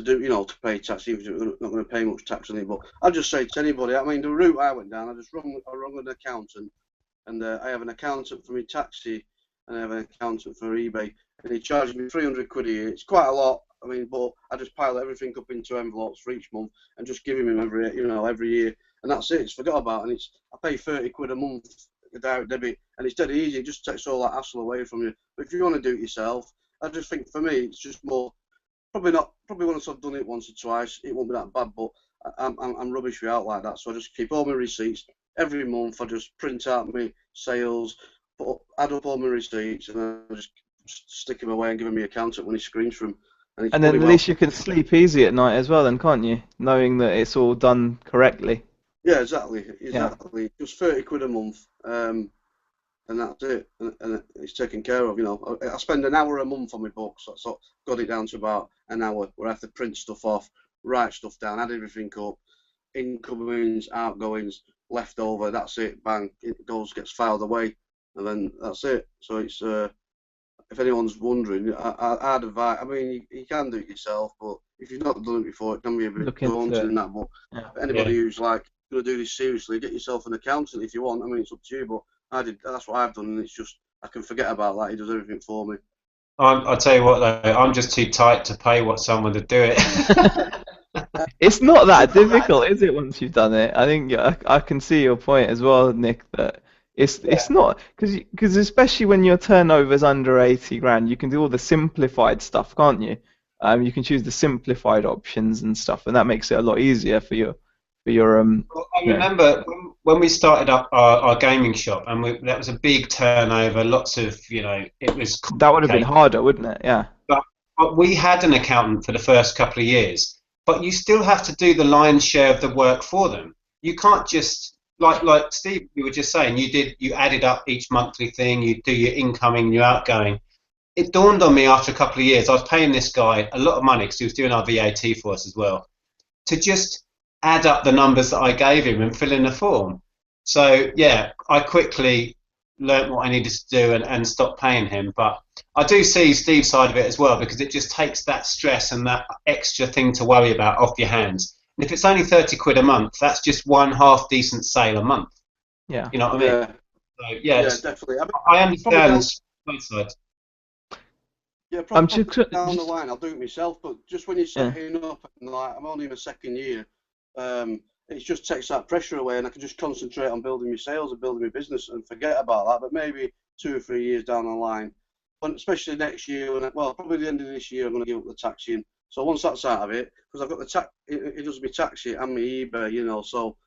do, to pay tax, even if you're not going to pay much tax on it. But I'll just say to anybody, I mean, the route I went down, I rung an accountant, and I have an accountant for my taxi, and I have an accountant for eBay, and he charged me 300 quid a year. It's quite a lot. I mean, but I just pile everything up into envelopes for each month and just give him every year, and that's it. It's forgot about, and I pay 30 quid a month a direct debit, and it's dead easy. It just takes all that hassle away from you. But if you want to do it yourself, I just think for me it's just more. Probably not. Probably once I've done it once or twice, it won't be that bad. But I'm rubbish without like that. So I just keep all my receipts every month. I just print out my sales, add up all my receipts, and I just stick them away and give them my accountant when he screams for them. And it's And money then at well. least you can sleep easy at night as well, then, can't you? Knowing that it's all done correctly. Yeah, exactly, Yeah. exactly. Just 30 quid a month, and that's it. And it's taken care of. I spend an hour a month on my books, so got it down to about an hour where I have to print stuff off, write stuff down, add everything up, incomings, outgoings, leftover. That's it. Bang, it gets filed away, and then that's it. So it's if anyone's wondering, I'd advise. I mean, you can do it yourself, but if you've not done it before, it can be a bit Look into daunting it. and that. But Yeah. anybody who's like going to do this seriously, get yourself an accountant if you want. I mean, it's up to you, but that's what I've done, and it's just I can forget about that. He does everything for me. I'll tell you what, though, I'm just too tight to pay someone to do it. It's not that difficult, is it, once you've done it? I think I can see your point as well, Nick, that It's not because especially when your turnover's under 80 grand, you can do all the simplified stuff, can't you? You can choose the simplified options and stuff, and that makes it a lot easier for your Well, I you know. remember when we started up our gaming shop, and that was a big turnover, lots of, it was That would have been complicated. harder, wouldn't it? Yeah. But we had an accountant for the first couple of years, but you still have to do the lion's share of the work for them. You can't just like Steve, you were just saying, you added up each monthly thing, you do your incoming, your outgoing. It dawned on me after a couple of years, I was paying this guy a lot of money because he was doing our VAT for us as well, to just add up the numbers that I gave him and fill in a form. So yeah, I quickly learnt what I needed to do and stopped paying him. But I do see Steve's side of it as well, because it just takes that stress and that extra thing to worry about off your hands. And if it's only 30 quid a month, that's just one half decent sale a month. Yeah. You know what I mean? Yeah, So yeah, definitely. I mean, I probably down, understand both sides. yeah, I'm probably just down the line, I'll do it myself. But just when you're yeah. setting up, and like I'm only in my second year, it just takes that pressure away, and I can just concentrate on building my sales and building my business and forget about that. But maybe 2 or 3 years down the line, and especially next year, well, probably the end of this year, I'm going to give up the taxiing. So once that's out of it, because I've got the tax, it does my taxi and my eBay, So,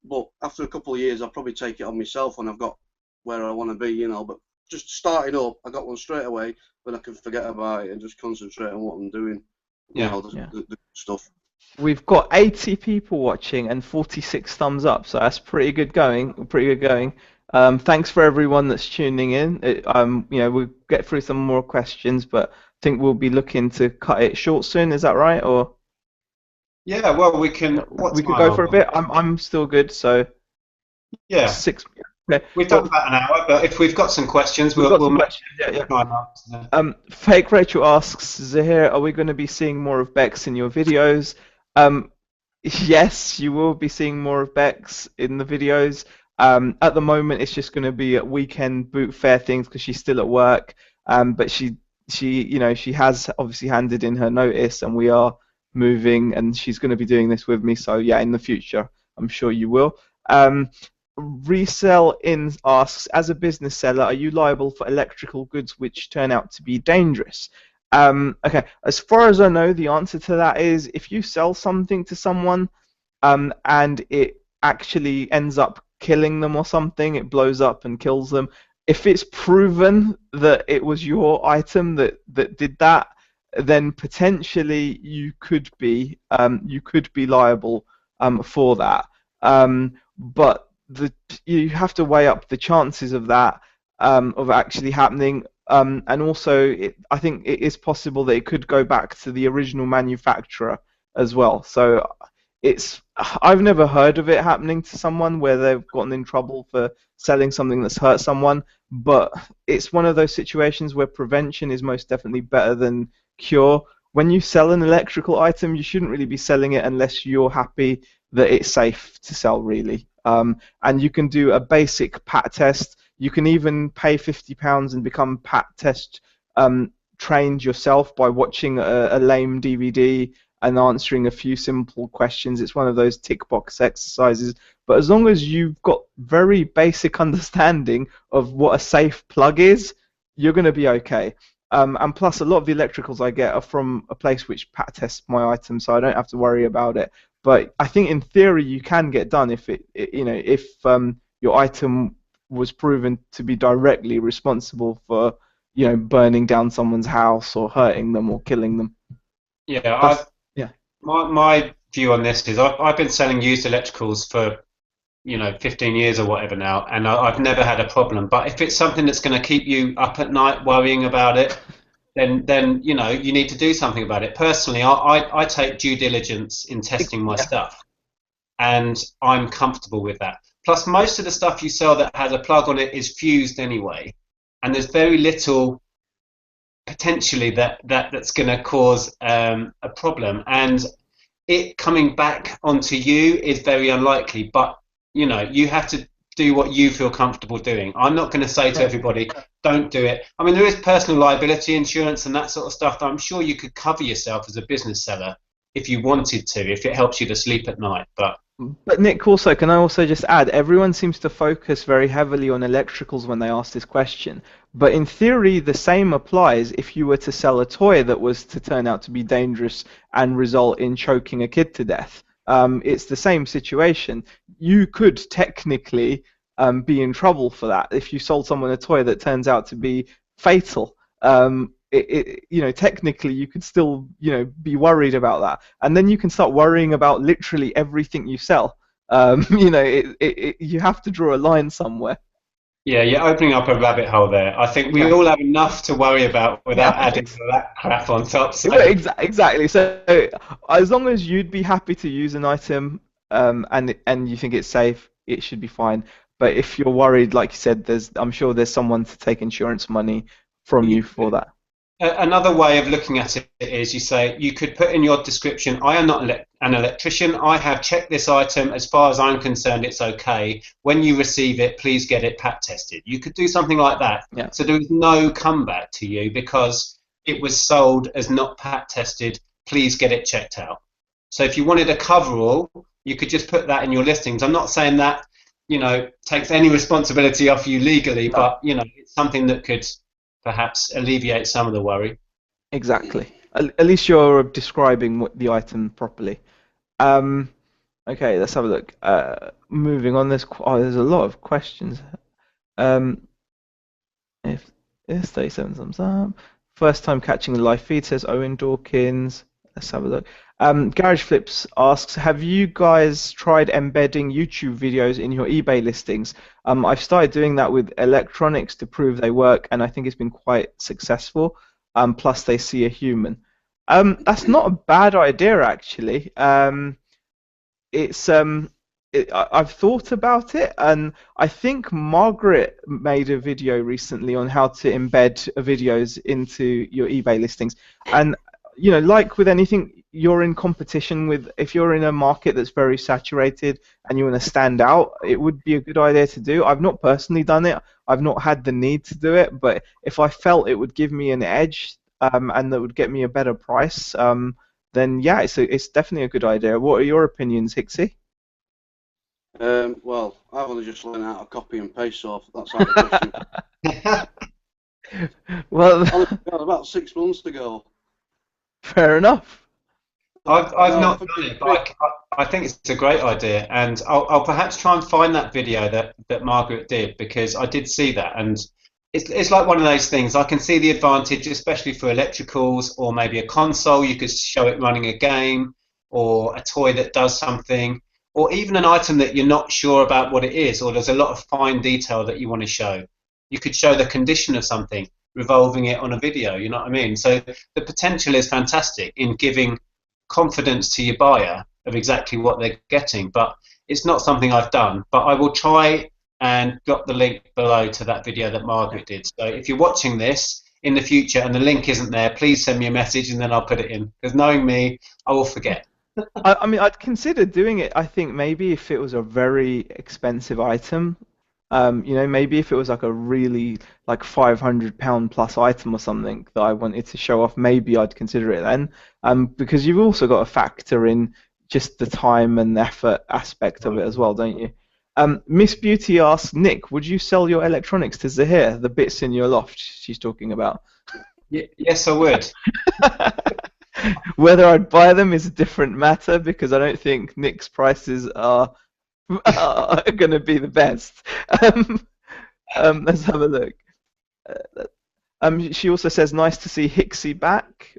but after a couple of years, I'll probably take it on myself when I've got where I want to be, But just starting up, I got one straight away, then I can forget about it and just concentrate on what I'm doing, Yeah. the stuff. We've got 80 people watching and 46 thumbs up, so that's pretty good going. Pretty good going. Thanks for everyone that's tuning in. We'll get through some more questions, but I think we'll be looking to cut it short soon. Is that right? Or Yeah, well, we can. What we could time go are for a we? bit. I'm still good, so Yeah, 6. Okay. we've done Well, about an hour, but if we've got some questions, we've we'll got we'll some make questions. Yeah, yeah. try and answer them. Fake Rachel asks, Zahir, are we going to be seeing more of Bex in your videos? Yes, you will be seeing more of Bex in the videos. At the moment, it's just going to be at weekend boot fair things because she's still at work. But she has obviously handed in her notice, and we are moving, and she's going to be doing this with me. So yeah, in the future, I'm sure you will. Resell in asks, as a business seller, are you liable for electrical goods which turn out to be dangerous? Okay, as far as I know, the answer to that is if you sell something to someone and it actually ends up killing them or something, it blows up and kills them. If it's proven that it was your item that did that, then potentially you could be liable for that. But you have to weigh up the chances of that of actually happening. And also, I think it is possible that it could go back to the original manufacturer as well. So I've never heard of it happening to someone where they've gotten in trouble for selling something that's hurt someone, but it's one of those situations where prevention is most definitely better than cure. When you sell an electrical item, you shouldn't really be selling it unless you're happy that it's safe to sell, really. And you can do a basic PAT test. You can even pay £50 and become PAT test trained yourself by watching a lame DVD and answering a few simple questions. It's one of those tick box exercises. But as long as you've got very basic understanding of what a safe plug is, you're going to be okay. And plus, a lot of the electricals I get are from a place which PAT tests my items, so I don't have to worry about it. But I think in theory you can get done if if your item was proven to be directly responsible for burning down someone's house or hurting them or killing them. Yeah, Yeah. my view on this is I've been selling used electricals for 15 years or whatever now, and I've never had a problem. But if it's something that's going to keep you up at night worrying about it, then you need to do something about it. Personally, I take due diligence in testing my stuff, and I'm comfortable with that. Plus, most of the stuff you sell that has a plug on it is fused anyway, and there's very little potentially that's going to cause a problem, and it coming back onto you is very unlikely. But you have to do what you feel comfortable doing. I'm not going to say to everybody, don't do it. I mean, there is personal liability insurance and that sort of stuff that I'm sure you could cover yourself as a business seller if you wanted to, if it helps you to sleep at night. But But Nick, also, can I also just add, everyone seems to focus very heavily on electricals when they ask this question. But in theory, the same applies if you were to sell a toy that was to turn out to be dangerous and result in choking a kid to death. It's the same situation. You could technically be in trouble for that if you sold someone a toy that turns out to be fatal. Technically you could still, be worried about that, and then you can start worrying about literally everything you sell. You have to draw a line somewhere. Yeah, you're opening up a rabbit hole there. I think we Yeah, all have enough to worry about yeah, without adding all that crap on top. So, exactly. So as long as you'd be happy to use an item, and you think it's safe, it should be fine. But if you're worried, like you said, I'm sure there's someone to take insurance money from you for that. another way of looking at it is you say you could put in your description, I am not an electrician. I have checked this item. As far as I'm concerned, it's okay. When you receive it, please get it PAT tested. You could do something like that. Yeah. So there is no comeback to you because it was sold as not PAT tested. Please get it checked out. So if you wanted a coverall, you could just put that in your listings. I'm not saying that, takes any responsibility off you legally, No. but, it's something that could perhaps alleviate some of the worry. Exactly. At least you're describing the item properly. Okay, let's have a look. Moving on, there's a lot of questions. Um, if 37 thumbs up. First time catching the live feed, says Owen Dawkins. Let's have a look. Garage Flips asks, have you guys tried embedding YouTube videos in your eBay listings? I've started doing that with electronics to prove they work, and I think it's been quite successful. Plus, they see a human. That's not a bad idea, actually. I've thought about it, and I think Margaret made a video recently on how to embed videos into your eBay listings. And like with anything, you're in competition with. If you're in a market that's very saturated and you want to stand out, it would be a good idea to do. I've not personally done it. I've not had the need to do it, but if I felt it would give me an edge, and that would get me a better price, then yeah, it's definitely a good idea. What are your opinions, Hixxy? Well, I've only just learned how to copy and paste, so that's out of the question. Well, Only got about 6 months to go. fair enough. I've not done it, but I think it's a great idea, and I'll perhaps try and find that video that Margaret did, because I did see that, and it's like one of those things. I can see the advantage, especially for electricals or maybe a console. You could show it running a game or a toy that does something, or even an item that you're not sure about what it is, or there's a lot of fine detail that you want to show. You could show the condition of something, revolving it on a video, you know what I mean? So the potential is fantastic in giving confidence to your buyer of exactly what they're getting, but it's not something I've done. But I will try and drop the link below to that video that Margaret did. So if you're watching this in the future and the link isn't there, please send me a message and then I'll put it in, because knowing me, I will forget. I mean, I'd consider doing it. I think maybe if it was a very expensive item, maybe if it was like a really like £500 plus item or something that I wanted to show off, maybe I'd consider it then. Because you've also got to factor in just the time and effort aspect of it as well, don't you? Miss Beauty asks, Nick, would you sell your electronics to Zahir, the bits in your loft she's talking about? Yes, I would. Whether I'd buy them is a different matter, because I don't think Nick's prices are going to be the best. Let's have a look. She also says, nice to see Hixxy back.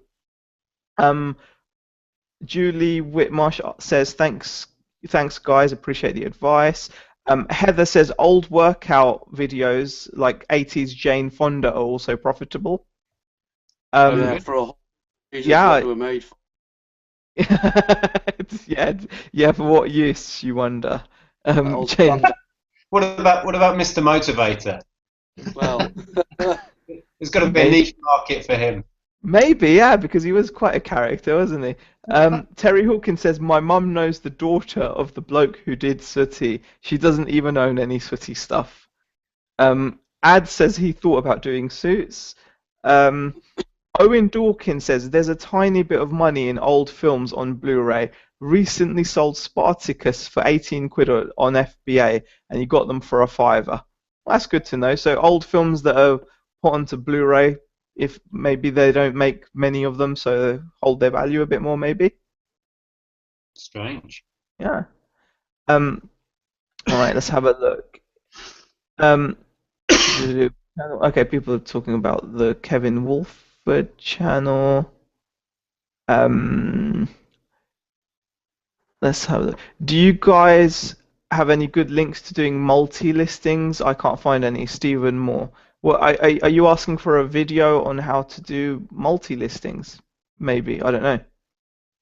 Julie Whitmarsh says, thanks guys, appreciate the advice. Heather says, old workout videos like 80s Jane Fonda are also profitable. Yeah, for a whole reason what they were made for. yeah, for what use, you wonder. Jane. What about Mr. Motivator? Well, there's got to be a niche market for him. Maybe, yeah, because he was quite a character, wasn't he? Terry Hawkins says, my mum knows the daughter of the bloke who did Sooty. She doesn't even own any Sooty stuff. Ad says he thought about doing suits. Owen Dawkins says, there's a tiny bit of money in old films on Blu-ray. recently sold Spartacus for 18 quid on FBA, and you got them for a fiver. Well, that's good to know. So old films that are put onto Blu-ray, if maybe they don't make many of them, so they hold their value a bit more, maybe. Strange. Yeah. Um. All right. Let's have a look. Um. Okay. People are talking about the Kevin Wolford channel. Um. Let's have a look. Do you guys have any good links to doing multi-listings? I can't find any. Stephen Moore. Well, are you asking for a video on how to do multi-listings? Maybe. I don't know.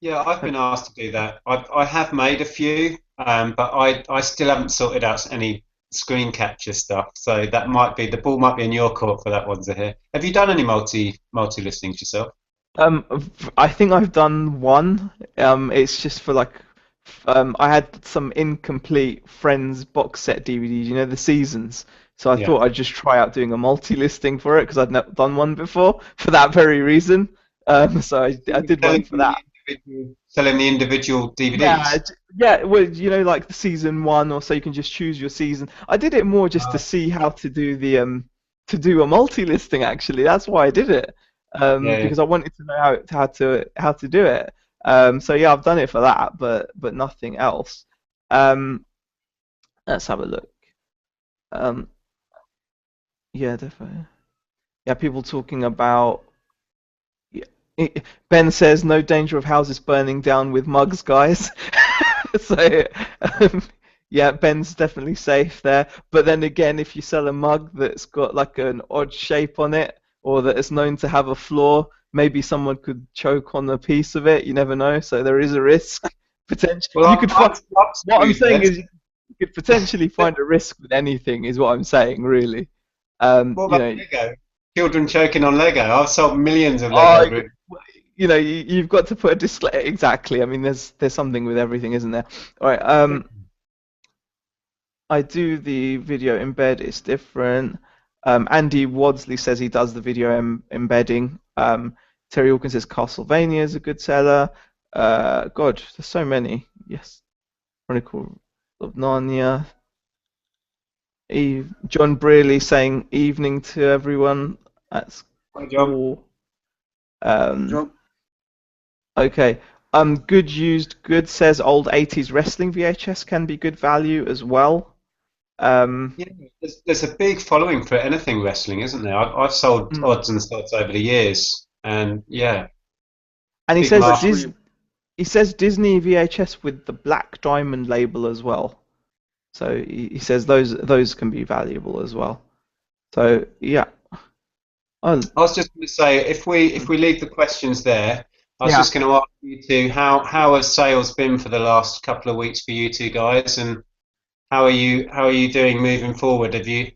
Yeah, I've been asked to do that. I have made a few, but I still haven't sorted out any screen capture stuff. So that might be the ball might be in your court for that one, Zahir. Have you done any multi listings yourself? Um, I think I've done one. It's just for like, I had some incomplete Friends box set DVDs, you know, the seasons. So I Yeah. thought I'd just try out doing a multi-listing for it because I'd never done one before for that very reason. So I did one for that. Selling the individual Yeah, DVDs. yeah. Well, you know, like the season one, or so you can just choose your season. I did it more just to see how to do the to do a multi-listing. Actually, that's why I did it. Yeah. Because I wanted to know how to do it. So yeah, I've done it for that, but nothing else. Um, let's have a look. Um, yeah, definitely. Yeah, people talking about. Yeah. Ben says no danger of houses burning down with mugs, guys. So, um, yeah, Ben's definitely safe there. But then again, if you sell a mug that's got like an odd shape on it, or that is known to have a flaw, maybe someone could choke on a piece of it. You never know. So there is a risk. Potential. Well, You could find. I'm What I'm screwed saying then. is, you could potentially find a risk with anything. Is what I'm saying, really. What You about know. Lego? Children choking on Lego. I've sold millions of Oh, Lego bricks. you know, you've got to put a disclaimer. Exactly. I mean, there's something with everything, isn't there? All right. I do the video embed. It's different. Andy Wadsley says he does the video embedding. Terry Hawkins says Castlevania is a good seller. God, there's so many. Yes. Chronicle of Narnia. John Brearley saying evening to everyone. That's Hi, John. cool. Um, John, Okay. Good used good says old 80s wrestling VHS can be good value as well. Um, Yeah, there's a big following for anything wrestling, isn't there? I've sold mm. odds and sods over the years, and yeah, And big market. especially He says Disney VHS with the Black Diamond label as well. So he says those can be valuable as well. So yeah. Oh, I was just going to say, if we leave the questions there, I was yeah. just going to ask you two how has sales been for the last couple of weeks for you two guys, and how are you doing moving forward? Have you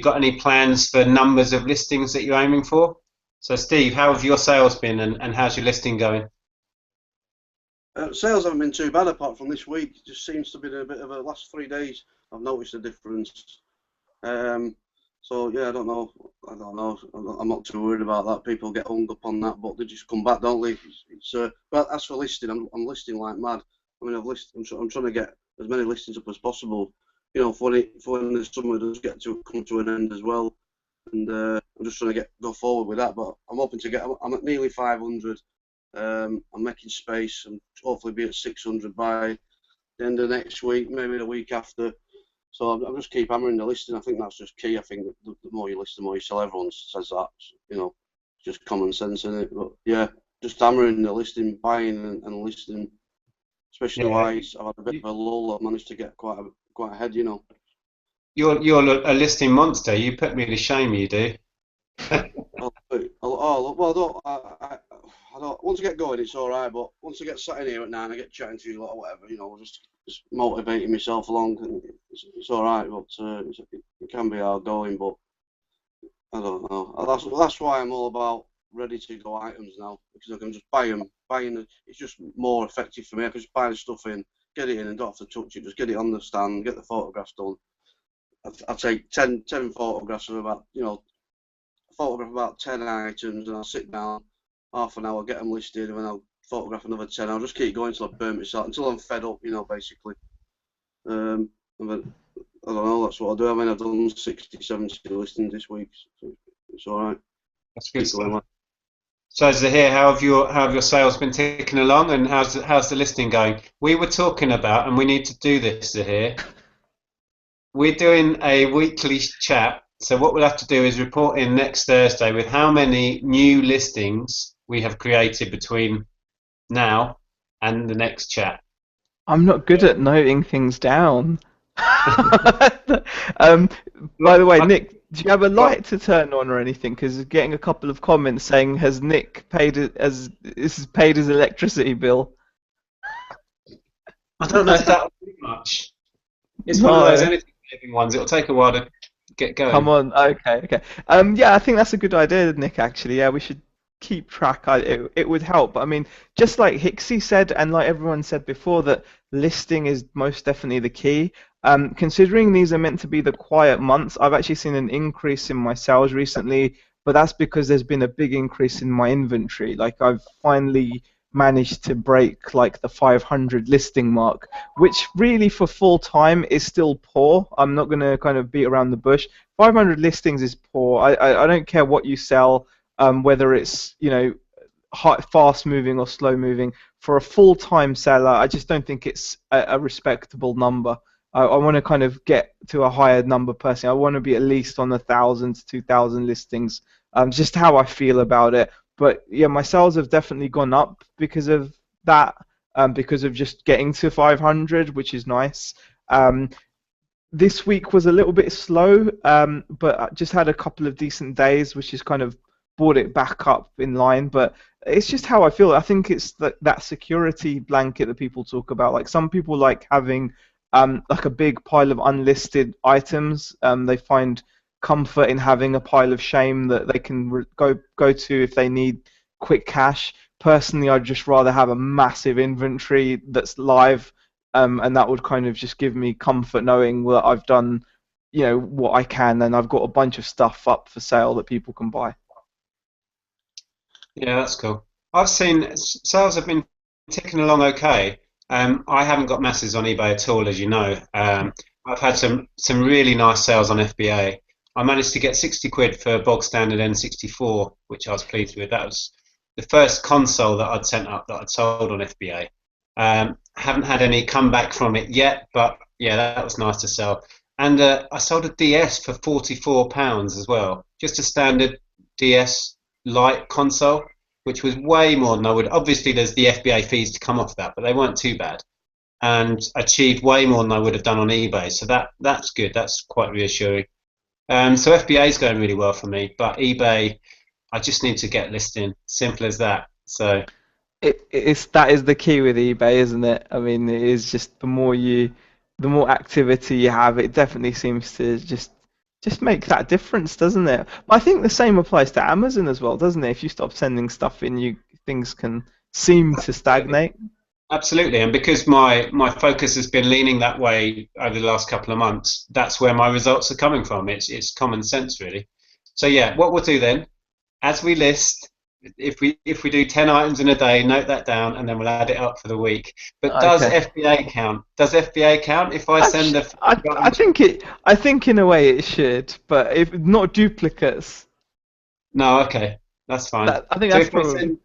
got any plans for numbers of listings that you're aiming for? So Steve, how have your sales been, and how's your listing going? sales haven't been too bad apart from this week. It just seems to be a bit of a last 3 days. I've noticed a difference. Um, so yeah, I don't know. I don't know. I'm not too worried about that. People get hung up on that, but they just come back, don't they? Well, as for listing, I'm listing like mad. I mean, I'm trying to get as many listings up as possible. You know, for when the summer does come to an end as well. And I'm just trying to go forward with that. But I'm hoping to get. I'm at nearly 500. I'm making space and hopefully be at 600 by the end of next week, maybe the week after. So I'm just keep hammering the listing. I think that's just key. I think the more you list, the more you sell. Everyone says that. You know, just common sense in it. But yeah, just hammering the listing, buying and listing. Especially Yeah, wise, I've had a bit of a lull. I've managed to get quite ahead. You know. you're a listing monster. You put me to shame, you do. Well, I don't. Once I get going, it's all right. But once I get sat in here at 9, I get chatting to you a lot or whatever. You know, just motivating myself along. And it's all right, but it can be hard going. But I don't know. That's why I'm all about ready to go items now because I can just buy them. It's just more effective for me. I can just buy the stuff in, get it in, and don't have to touch it. Just get it on the stand, get the photographs done. I take 10 photographs of about photograph about 10 items and I'll sit down half an hour, get them listed, and then I'll photograph another 10. I'll just keep going until I burn myself, until I'm fed up, basically. And then, I don't know, that's what I'll do. I mean, I've done 60, 70 listings this week, so it's all right. That's good stuff. So Zahir, how have your sales been ticking along, and how's the listing going? We were talking about, and we need to do this, Zahir. We're doing a weekly chat, so what we'll have to do is report in next Thursday with how many new listings we have created between now and the next chat. I'm not good at noting things down. By the way, Nick, do you have a light to turn on or anything? Because getting a couple of comments saying, "Has Nick paid his electricity bill?" I don't know if that'll do much. It's one of those energy-saving ones. It'll take a while to get going. Come on, okay. Yeah, I think that's a good idea, Nick. Actually, yeah, we should keep track. It would help. But I mean, just like Hixxy said, and like everyone said before, that listing is most definitely the key. Considering these are meant to be the quiet months, I've actually seen an increase in my sales recently, but that's because there's been a big increase in my inventory. Like I've finally managed to break like the 500 listing mark, which really for full time is still poor. I'm not going to kind of beat around the bush. 500 listings is poor. I don't care what you sell, whether it's fast moving or slow moving. For a full time seller, I just don't think it's a respectable number. I want to kind of get to a higher number personally. I want to be at least on 1,000 to 2,000 listings. Just how I feel about it. But yeah, my sales have definitely gone up because of that, because of just getting to 500, which is nice. This week was a little bit slow, but I just had a couple of decent days, which has kind of brought it back up in line. But it's just how I feel. I think it's that security blanket that people talk about. Like some people like having like a big pile of unlisted items. They find comfort in having a pile of shame that they can go to if they need quick cash. Personally, I'd just rather have a massive inventory that's live, and that would kind of just give me comfort knowing that I've done, what I can, and I've got a bunch of stuff up for sale that people can buy. Yeah, that's cool. I've seen sales have been ticking along okay. I haven't got masses on eBay at all, as you know. I've had some really nice sales on FBA. I managed to get 60 quid for a bog standard N64, which I was pleased with. That was the first console that I'd sent up that I'd sold on FBA. Haven't had any comeback from it yet, but yeah, that was nice to sell. And I sold a DS for £44 as well, just a standard DS Lite console, which was way more than I would. Obviously, there's the FBA fees to come off that, but they weren't too bad, and achieved way more than I would have done on eBay. So that's good. That's quite reassuring. So FBA is going really well for me, but eBay, I just need to get listing. Simple as that. So That is the key with eBay, isn't it? I mean, it is just the more activity you have, it definitely seems to just make that difference, doesn't it? But I think the same applies to Amazon as well, doesn't it? If you stop sending stuff in, things can seem to stagnate. Absolutely, and because my focus has been leaning that way over the last couple of months, that's where my results are coming from. It's common sense, really. So yeah, what we'll do then, as we list, if we do 10 items in a day, note that down, and then we'll add it up for the week. But does FBA count? Does FBA count if I send the? I think in a way it should, but if not duplicates. No, okay, that's fine. I think that's probably. Send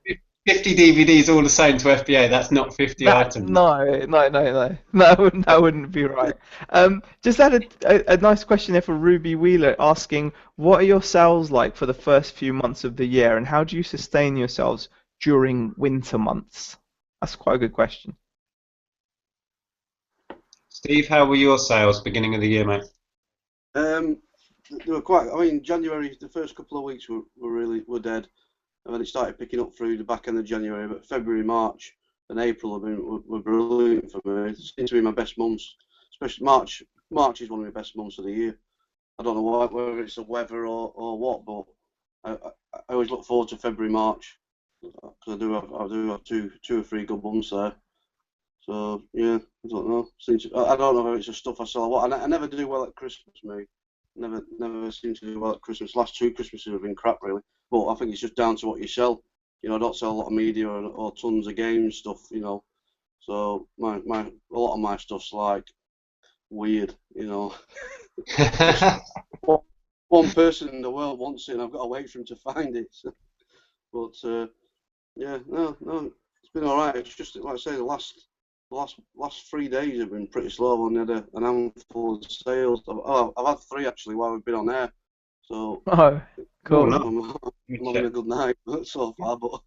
50 DVDs all the same to FBA, that's not 50 items. No. That wouldn't be right. Just had a nice question there for Ruby Wheeler asking, what are your sales like for the first few months of the year, and how do you sustain yourselves during winter months? That's quite a good question. Steve, how were your sales beginning of the year, mate? They were quite. I mean, January, the first couple of weeks were dead. And then it started picking up through the back end of January, but February, March, and April were brilliant for me. It seems to be my best months, especially March. March is one of my best months of the year. I don't know why, whether it's the weather or what, but I always look forward to February, March, because I do have two or three good months there. So yeah, I don't know. I don't know if it's the stuff I sell. I never do well at Christmas, mate. Never seem to do well at Christmas. Last two Christmases have been crap, really. But I think it's just down to what you sell. you know, I don't sell a lot of media or tons of game stuff, you know. So a lot of my stuff's like weird, you know. Just one person in the world wants it, and I've got to wait for him to find it. So, but yeah, no, it's been all right. It's just like I say, the last 3 days have been pretty slow. I've only had an handful of sales. I've had three actually while we've been on air. So Oh, Oh, cool. no. I'm having a good night so far. But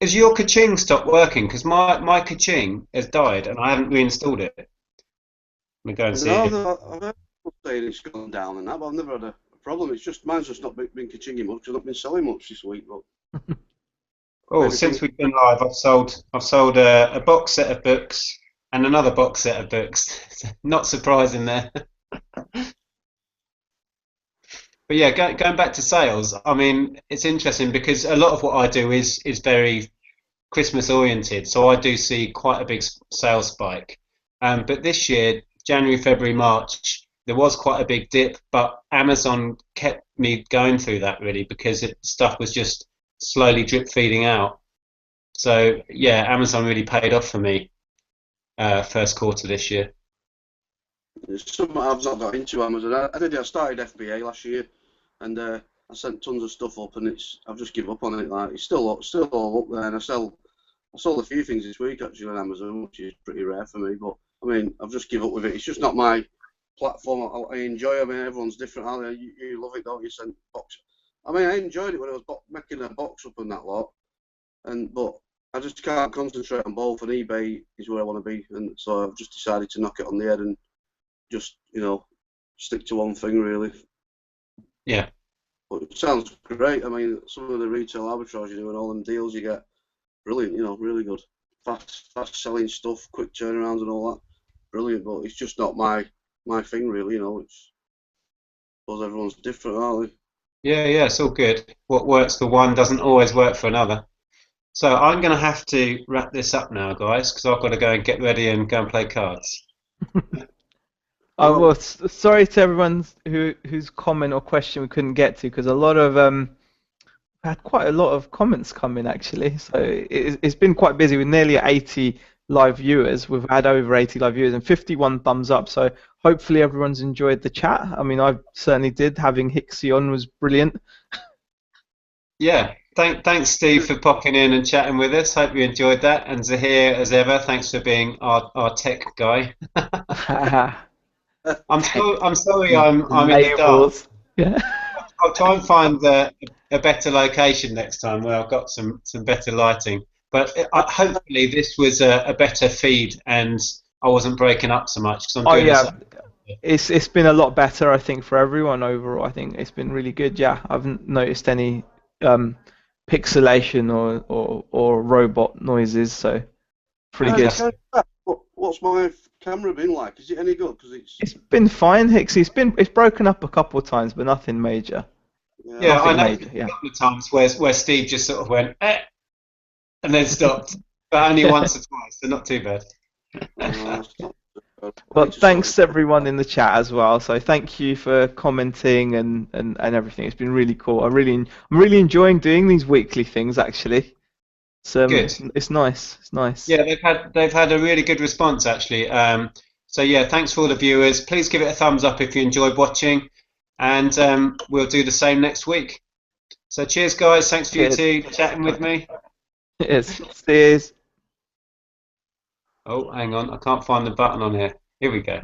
Has your kaching stopped working? Because my kaching has died and I haven't reinstalled it. Let me go and see no, if. I've heard people saying it's gone down and that, but I've never had a problem. It's just mine's just not been kachinging much. I've not been selling much this week, but Oh, maybe since things. we've been live, I've sold a box set of books and another box set of books. Not surprising there. But yeah, going back to sales, I mean, it's interesting because a lot of what I do is very Christmas oriented, so I do see quite a big sales spike. But this year, January, February, March, there was quite a big dip, but Amazon kept me going through that really because stuff was just slowly drip feeding out. So yeah, Amazon really paid off for me first quarter this year. It's something I've not got into Amazon. I started FBA last year, and I sent tons of stuff up, and I've just given up on it. Like it's still all up there, and I sold a few things this week actually on Amazon, which is pretty rare for me. But I mean, I've just given up with it. It's just not my platform. I enjoy it. I mean, everyone's different. Aren't they? You love it, don't you? Send box. I mean, I enjoyed it when I was making a box up and that lot, but I just can't concentrate on both. And eBay is where I want to be, and so I've just decided to knock it on the head and just stick to one thing really. Yeah. But it sounds great. I mean, some of the retail arbitrage you do and all them deals you get, brilliant. Really good, fast selling stuff, quick turnarounds and all that, brilliant. But it's just not my thing really. It's suppose everyone's different, aren't Yeah, it's all good. What works for one doesn't always work for another. So I'm going to have to wrap this up now, guys, because I've got to go and get ready and go and play cards. they? Well, Sorry to everyone whose comment or question we couldn't get to because a lot of had quite a lot of comments come in actually. So it's been quite busy with nearly 80 live viewers. We've had over 80 live viewers and 51 thumbs up. So hopefully everyone's enjoyed the chat. I mean, I certainly did. Having Hixxy on was brilliant. Yeah, thanks, Steve, for popping in and chatting with us. Hope you enjoyed that. And Zahir, as ever, thanks for being our tech guy. I'm sorry, I'm in the dark. Labels. Yeah. I'll try and find a better location next time where I've got some better lighting. But hopefully this was a better feed and I wasn't breaking up so much because I'm Oh doing this. yeah, it's been a lot better I think for everyone overall. I think it's been really good. Yeah, I haven't noticed any um, pixelation or robot noises, so pretty good. Fantastic. What's my camera been like? Is it any good? Because It's been fine, Hixie. It's broken up a couple of times, but nothing major. yeah, Yeah, I Nothing know major. a Yeah. couple of times where Steve just sort of went and then stopped, but only once or twice, so not too bad. that's not bad. I need But to sort thanks everyone in the chat as well. So thank you for commenting and everything. It's been really cool. I'm really enjoying doing these weekly things actually. Good. It's nice. It's nice. Yeah, they've had a really good response actually. So yeah, thanks for all the viewers. Please give it a thumbs up if you enjoyed watching, and we'll do the same next week. So cheers, guys. Thanks for you Cheers. two chatting with me. Cheers. Cheers. Oh, hang on, I can't find the button on here. Here we go.